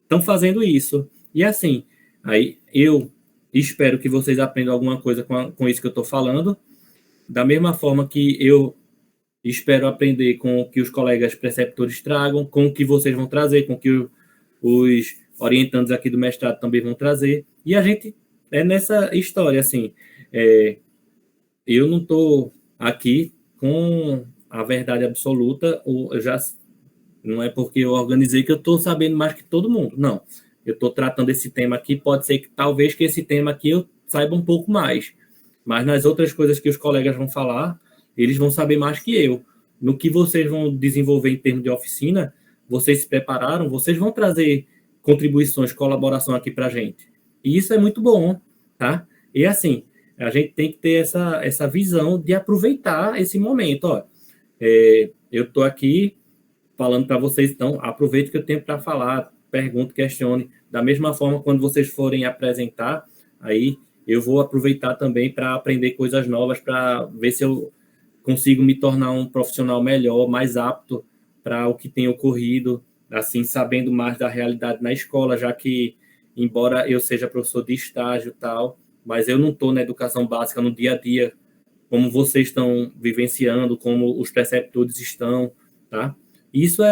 estão fazendo isso. E assim, aí eu espero que vocês aprendam alguma coisa com isso que eu estou falando. Da mesma forma que eu espero aprender com o que os colegas preceptores tragam, com o que vocês vão trazer, com o que os orientandos aqui do mestrado também vão trazer. E a gente é nessa história, assim, eu não estou aqui com a verdade absoluta, não é porque eu organizei que eu estou sabendo mais que todo mundo, não. Eu estou tratando esse tema aqui, pode ser que talvez que esse tema aqui eu saiba um pouco mais, mas nas outras coisas que os colegas vão falar, eles vão saber mais que eu. No que vocês vão desenvolver em termos de oficina, vocês se prepararam, vocês vão trazer contribuições, colaboração aqui para a gente. E isso é muito bom, tá? E assim, a gente tem que ter essa visão de aproveitar esse momento. Ó, eu estou aqui falando para vocês, então aproveite o que eu tenho para falar, pergunte, questione. Da mesma forma, quando vocês forem apresentar, aí eu vou aproveitar também para aprender coisas novas, para ver se eu consigo me tornar um profissional melhor, mais apto para o que tem ocorrido, assim, sabendo mais da realidade na escola, já que, embora eu seja professor de estágio e tal, mas eu não estou na educação básica no dia a dia, como vocês estão vivenciando, como os preceptores estão, tá? Isso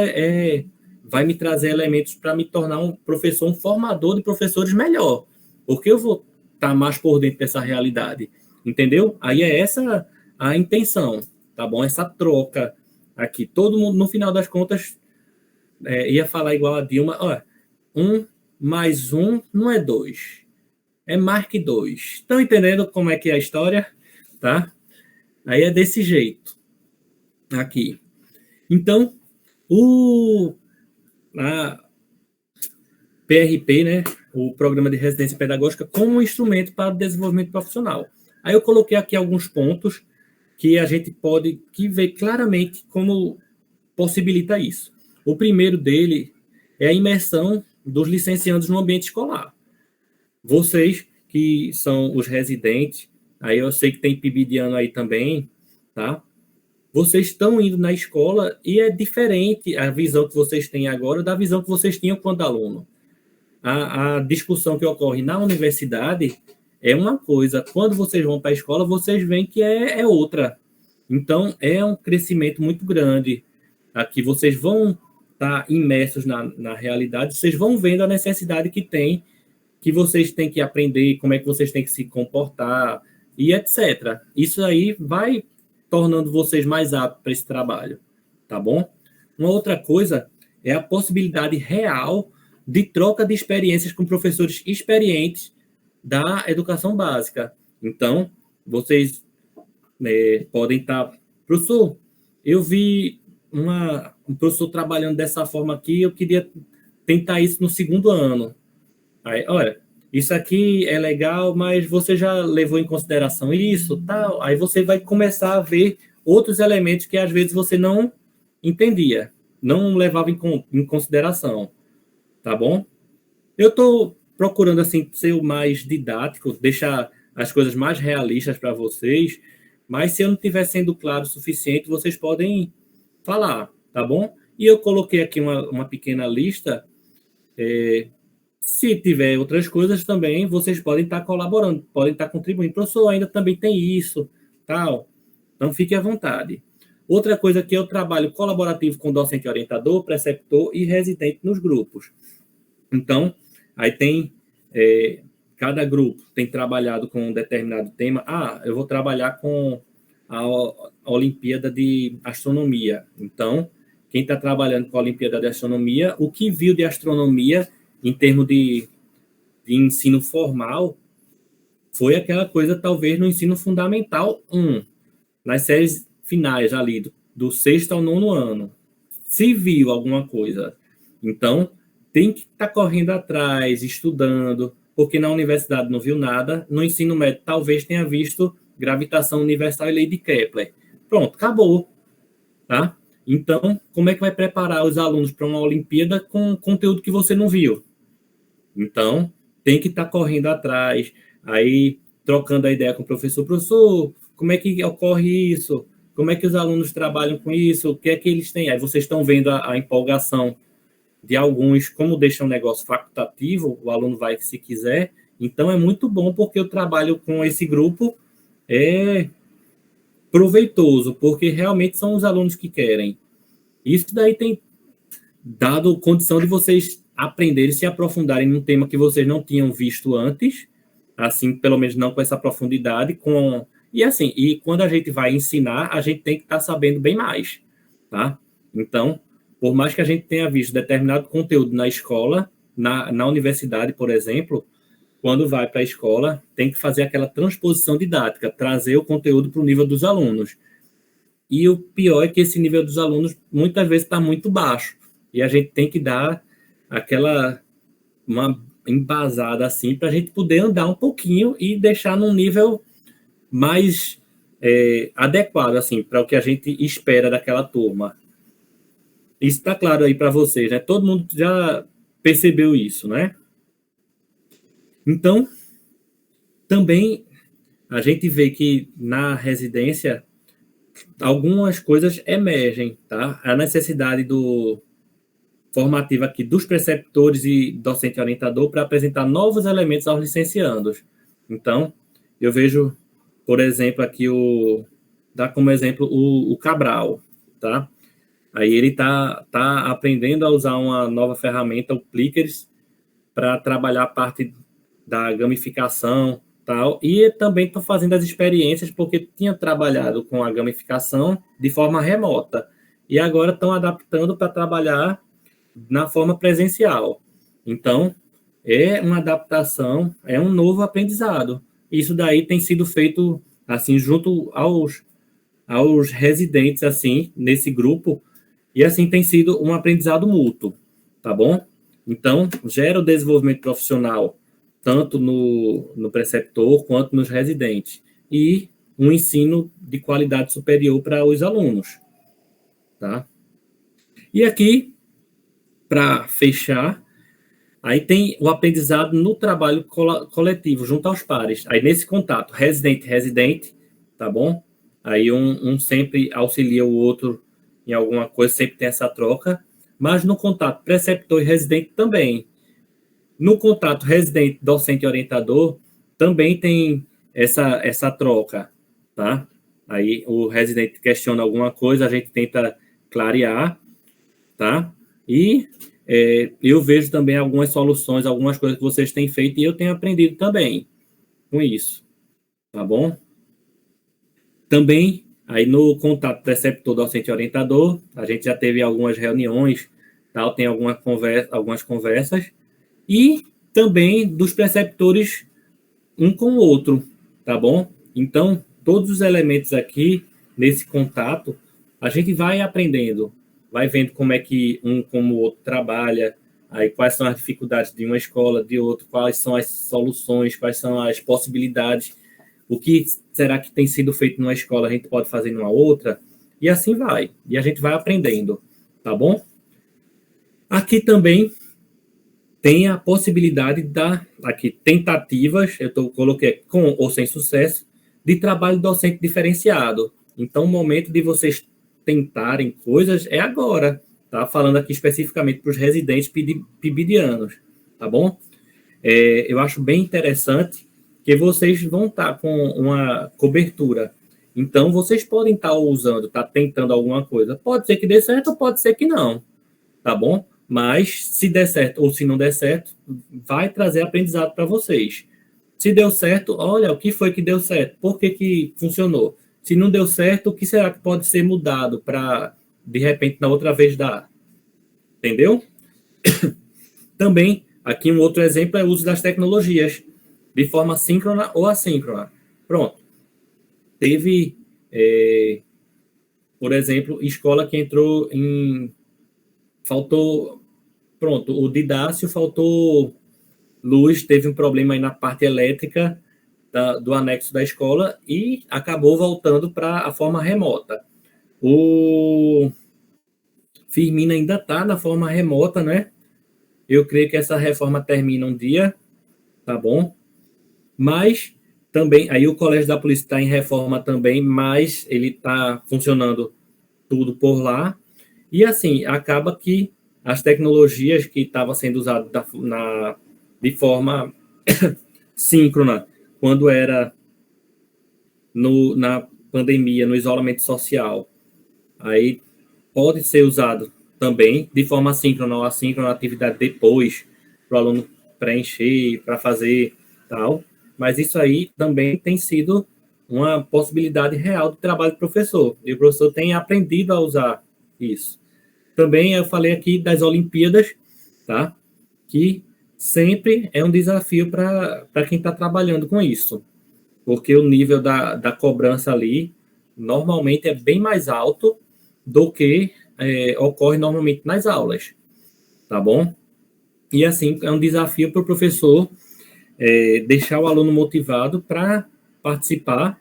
vai me trazer elementos para me tornar um professor, um formador de professores melhor, porque eu vou estar mais por dentro dessa realidade, entendeu? Aí é essa a intenção, tá bom? Essa troca aqui. Todo mundo, no final das contas, ia falar igual a Dilma, ó, 1 mais 1 não é 2, é mais que 2. Estão entendendo como é que é a história? Tá? Aí é desse jeito. Aqui. Então, a PRP, né, o Programa de Residência Pedagógica, como um instrumento para o desenvolvimento profissional. Aí eu coloquei aqui alguns pontos que a gente pode ver claramente como possibilita isso. O primeiro dele é a imersão dos licenciandos no ambiente escolar. Vocês que são os residentes, aí eu sei que tem PIBidiano aí também, tá? Vocês estão indo na escola e é diferente a visão que vocês têm agora da visão que vocês tinham quando aluno. A discussão que ocorre na universidade é uma coisa. Quando vocês vão para a escola, vocês veem que é outra. Então, é um crescimento muito grande. Aqui vocês vão estar imersos na realidade, vocês vão vendo a necessidade que tem, que vocês têm que aprender, como é que vocês têm que se comportar, e etc. Isso aí vai tornando vocês mais aptos para esse trabalho, tá bom? Uma outra coisa é a possibilidade real de troca de experiências com professores experientes da educação básica. Então, vocês podem estar... Professor, eu vi o professor trabalhando dessa forma aqui, eu queria tentar isso no segundo ano. Aí, olha, isso aqui é legal, mas você já levou em consideração isso, tal? Aí você vai começar a ver outros elementos que às vezes você não entendia, não levava em consideração, tá bom? Eu estou procurando assim ser o mais didático, deixar as coisas mais realistas para vocês, mas se eu não estiver sendo claro o suficiente, vocês podem falar, tá bom? E eu coloquei aqui uma pequena lista. Se tiver outras coisas também, vocês podem estar colaborando, podem estar contribuindo. Professor, ainda também tem isso, tal. Então, fique à vontade. Outra coisa que eu trabalho colaborativo com docente orientador, preceptor e residente nos grupos. Então, aí tem... cada grupo tem trabalhado com um determinado tema. Eu vou trabalhar com a Olimpíada de Astronomia. Então, quem está trabalhando com a Olimpíada de Astronomia, o que viu de astronomia em termos de ensino formal foi aquela coisa, talvez, no ensino fundamental 1, nas séries finais ali, do 6º ao 9º ano. Se viu alguma coisa. Então, tem que estar correndo atrás, estudando, porque na universidade não viu nada, no ensino médio talvez tenha visto gravitação universal e lei de Kepler. Pronto, acabou. Tá? Então, como é que vai preparar os alunos para uma Olimpíada com conteúdo que você não viu? Então, tem que estar correndo atrás, aí trocando a ideia com o professor. Professor, como é que ocorre isso? Como é que os alunos trabalham com isso? O que é que eles têm? Aí vocês estão vendo a empolgação de alguns, como deixa um negócio facultativo, o aluno vai se quiser. Então, é muito bom, porque o trabalho com esse grupo é proveitoso, porque realmente são os alunos que querem. Isso daí tem dado condição de vocês aprenderem, se aprofundarem num tema que vocês não tinham visto antes, assim, pelo menos não com essa profundidade, e quando a gente vai ensinar, a gente tem que estar sabendo bem mais, tá? Então, por mais que a gente tenha visto determinado conteúdo na escola, na universidade, por exemplo, quando vai para a escola, tem que fazer aquela transposição didática, trazer o conteúdo para o nível dos alunos. E o pior é que esse nível dos alunos muitas vezes está muito baixo. E a gente tem que dar uma embasada assim, para a gente poder andar um pouquinho e deixar num nível mais adequado assim, para o que a gente espera daquela turma. Isso está claro aí para vocês, né? Todo mundo já percebeu isso, né? Então, também a gente vê que na residência algumas coisas emergem, tá? A necessidade formativa aqui dos preceptores e docente orientador para apresentar novos elementos aos licenciandos. Então, eu vejo, por exemplo, aqui dá como exemplo o Cabral, tá? Aí ele tá aprendendo a usar uma nova ferramenta, o Plickers, para trabalhar a parte da gamificação, tal, e também estou fazendo as experiências porque tinha trabalhado com a gamificação de forma remota, e agora estão adaptando para trabalhar na forma presencial. Então, é uma adaptação, é um novo aprendizado. Isso daí tem sido feito, assim, junto aos residentes, assim, nesse grupo, e assim tem sido um aprendizado mútuo, tá bom? Então, gera o desenvolvimento profissional, tanto no preceptor quanto nos residentes, e um ensino de qualidade superior para os alunos, tá? E aqui, para fechar, aí tem o aprendizado no trabalho coletivo, junto aos pares. Aí, nesse contato, residente, tá bom? Aí, um sempre auxilia o outro em alguma coisa, sempre tem essa troca. Mas no contato preceptor e residente também. No contato residente, docente e orientador, também tem essa troca, tá? Aí, o residente questiona alguma coisa, a gente tenta clarear, tá? E eu vejo também algumas soluções, algumas coisas que vocês têm feito e eu tenho aprendido também com isso, tá bom? Também, aí no contato preceptor, docente e orientador, a gente já teve algumas reuniões, tal, tem algumas conversas, e também dos preceptores um com o outro, tá bom? Então, todos os elementos aqui, nesse contato, a gente vai aprendendo. vai vendo como é que como o outro trabalha, aí quais são as dificuldades de uma escola, de outra, quais são as soluções, quais são as possibilidades, o que será que tem sido feito numa escola, a gente pode fazer numa outra, e assim vai. E a gente vai aprendendo, tá bom? Aqui tem a possibilidade aqui, tentativas, coloquei com ou sem sucesso, de trabalho docente diferenciado. Então, o momento de vocês tentarem coisas é agora, tá? Falando aqui especificamente para os residentes pibidianos, tá bom? Eu acho bem interessante que vocês vão estar com uma cobertura. Então, vocês podem estar usando, tentando alguma coisa. Pode ser que dê certo ou pode ser que não, tá bom? Mas, se der certo ou se não der certo, vai trazer aprendizado para vocês. Se deu certo, olha, o que foi que deu certo? Por que funcionou? Se não deu certo, o que será que pode ser mudado para, de repente, na outra vez dar? Entendeu? Também, aqui um outro exemplo é o uso das tecnologias, de forma síncrona ou assíncrona. Pronto. Teve, por exemplo, escola que entrou em... Faltou... Pronto, o Didácio faltou luz, teve um problema aí na parte elétrica do anexo da escola e acabou voltando para a forma remota. O Firmina ainda está na forma remota, né? Eu creio que essa reforma termina um dia, tá bom? Mas também, aí o Colégio da Polícia está em reforma também, mas ele está funcionando tudo por lá. E assim, acaba que as tecnologias que estavam sendo usadas de forma síncrona, quando era na pandemia, no isolamento social, aí pode ser usado também de forma síncrona ou assíncrona, atividade depois, para o aluno preencher, para fazer tal. Mas isso aí também tem sido uma possibilidade real de trabalho do professor. E o professor tem aprendido a usar isso. Também eu falei aqui das Olimpíadas, tá? Que sempre é um desafio para quem está trabalhando com isso. Porque o nível da cobrança ali normalmente é bem mais alto do que ocorre normalmente nas aulas, tá bom? E assim, é um desafio para o professor deixar o aluno motivado para participar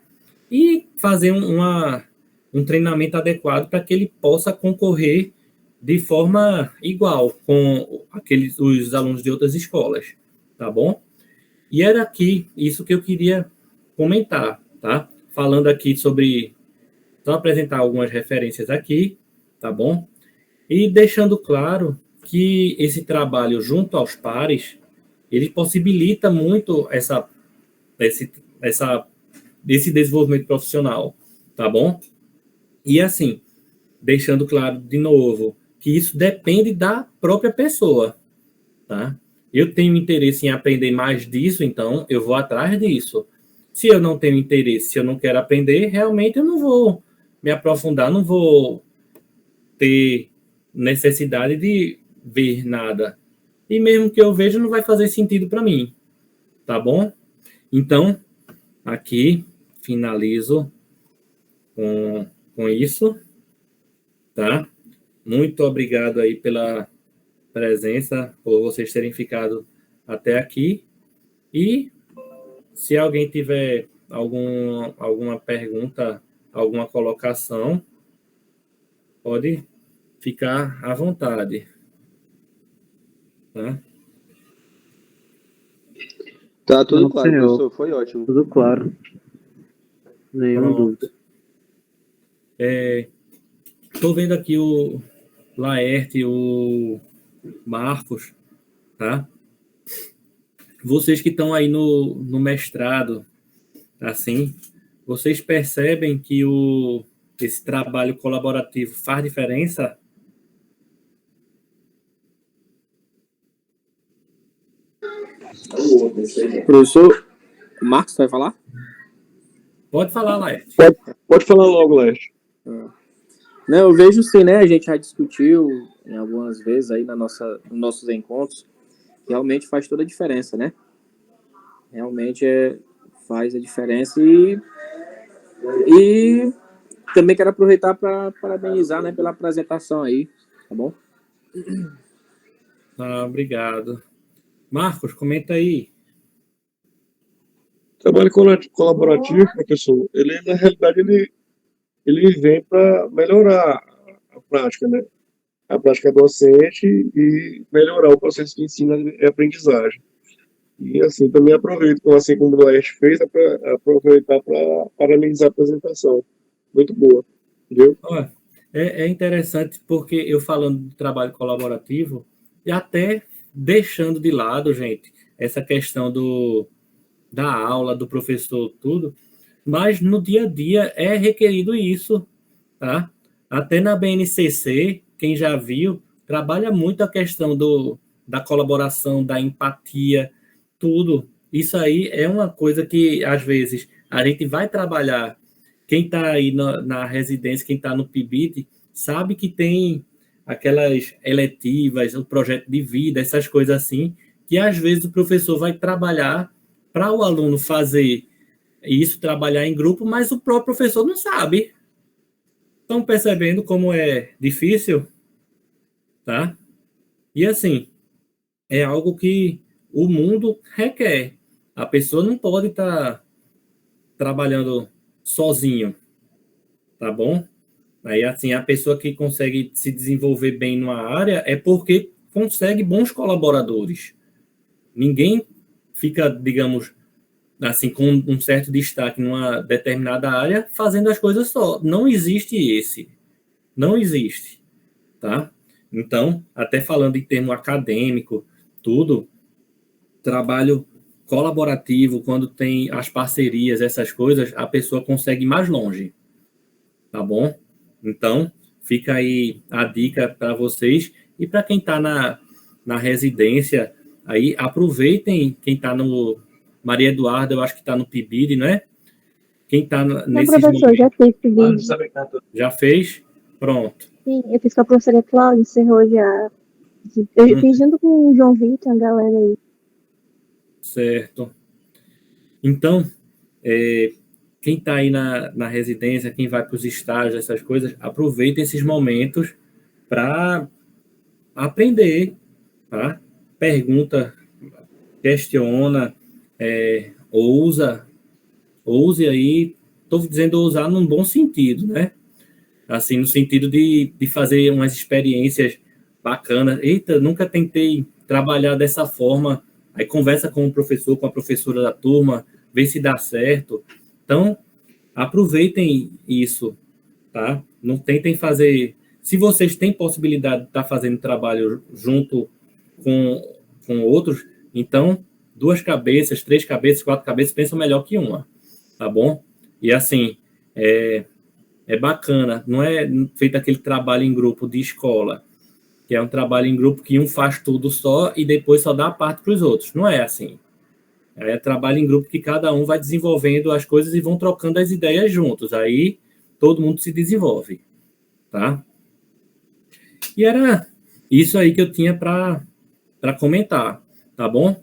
e fazer um treinamento adequado para que ele possa concorrer de forma igual com os alunos de outras escolas, tá bom? E era aqui isso que eu queria comentar, tá? Falando aqui sobre... Então, apresentar algumas referências aqui, tá bom? E deixando claro que esse trabalho junto aos pares, ele possibilita muito esse desenvolvimento profissional, tá bom? E assim, deixando claro de novo, que isso depende da própria pessoa, tá? Eu tenho interesse em aprender mais disso, então eu vou atrás disso. Se eu não tenho interesse, se eu não quero aprender, realmente eu não vou me aprofundar, não vou ter necessidade de ver nada. E mesmo que eu veja, não vai fazer sentido para mim, tá bom? Então, aqui, finalizo com isso, tá? Muito obrigado aí pela presença, por vocês terem ficado até aqui. E se alguém tiver alguma pergunta, alguma colocação, pode ficar à vontade. Tá? Tá tudo Não, claro, senhor. professor. Foi ótimo. Tudo claro. Nenhuma dúvida. Estou vendo aqui o Laerte, o Marcos, tá? Vocês que estão aí no mestrado, assim, vocês percebem que esse trabalho colaborativo faz diferença? Professor Marcos, vai falar? Pode falar, Laerte. Pode falar logo, Leste. Não, eu vejo sim, né? A gente já discutiu em algumas vezes aí nos nossos encontros. Realmente faz toda a diferença, né? Realmente faz a diferença e também quero aproveitar para parabenizar, né, pela apresentação aí. tá bom? Obrigado. Marcos, comenta aí. Trabalho colaborativo, professor, ele, na realidade, ele vem para melhorar a prática, né? A prática docente e melhorar o processo de ensino e aprendizagem. E, assim, também aproveito, assim como o Laerte fez, para aproveitar para parabenizar a apresentação. Muito boa, entendeu? Olha, é interessante porque eu falando do trabalho colaborativo e até deixando de lado, gente, essa questão da aula, do professor, tudo, mas no dia a dia é requerido isso, tá? Até na BNCC, quem já viu, trabalha muito a questão da colaboração, da empatia, tudo. Isso aí é uma coisa que, às vezes, a gente vai trabalhar. Quem está aí na residência, quem está no PIBID, sabe que tem aquelas eletivas, o projeto de vida, essas coisas assim, que às vezes o professor vai trabalhar para o aluno fazer isso, trabalhar em grupo, mas o próprio professor não sabe. Estão percebendo como é difícil? Tá? E assim, é algo que o mundo requer. A pessoa não pode estar trabalhando sozinho, tá bom? Aí, assim, a pessoa que consegue se desenvolver bem numa área é porque consegue bons colaboradores. Ninguém fica, digamos, assim, com um certo destaque numa determinada área fazendo as coisas só. Não existe esse. Não existe, tá? Então, até falando em termo acadêmico, tudo, trabalho colaborativo, quando tem as parcerias, essas coisas, a pessoa consegue ir mais longe, tá bom? Então, fica aí a dica para vocês e para quem está na residência, aí aproveitem quem está no Maria Eduarda, eu acho que está no PIBID, não é? Quem está nesse professor, já fiz PIBID. Já fez? Pronto. Sim, eu fiz com a professora Cláudia, encerrou já. Eu fiz junto com o João Vitor, a galera aí. Certo. Então, quem está aí na residência, quem vai para os estágios, essas coisas, aproveita esses momentos para aprender, tá? Pergunta, questiona, ouse aí, estou dizendo ousar num bom sentido, né? Assim, no sentido de fazer umas experiências bacanas. Eita, nunca tentei trabalhar dessa forma. Aí conversa com o professor, com a professora da turma, vê se dá certo. Então, aproveitem isso, tá? Não tentem fazer... Se vocês têm possibilidade de estar fazendo trabalho junto com outros, então, 2 cabeças, 3 cabeças, 4 cabeças pensam melhor que uma, tá bom? E assim, é bacana, não é feito aquele trabalho em grupo de escola, que é um trabalho em grupo que um faz tudo só e depois só dá a parte para os outros. Não é assim. É trabalho em grupo que cada um vai desenvolvendo as coisas e vão trocando as ideias juntos. Aí todo mundo se desenvolve, tá? E era isso aí que eu tinha para comentar, tá bom?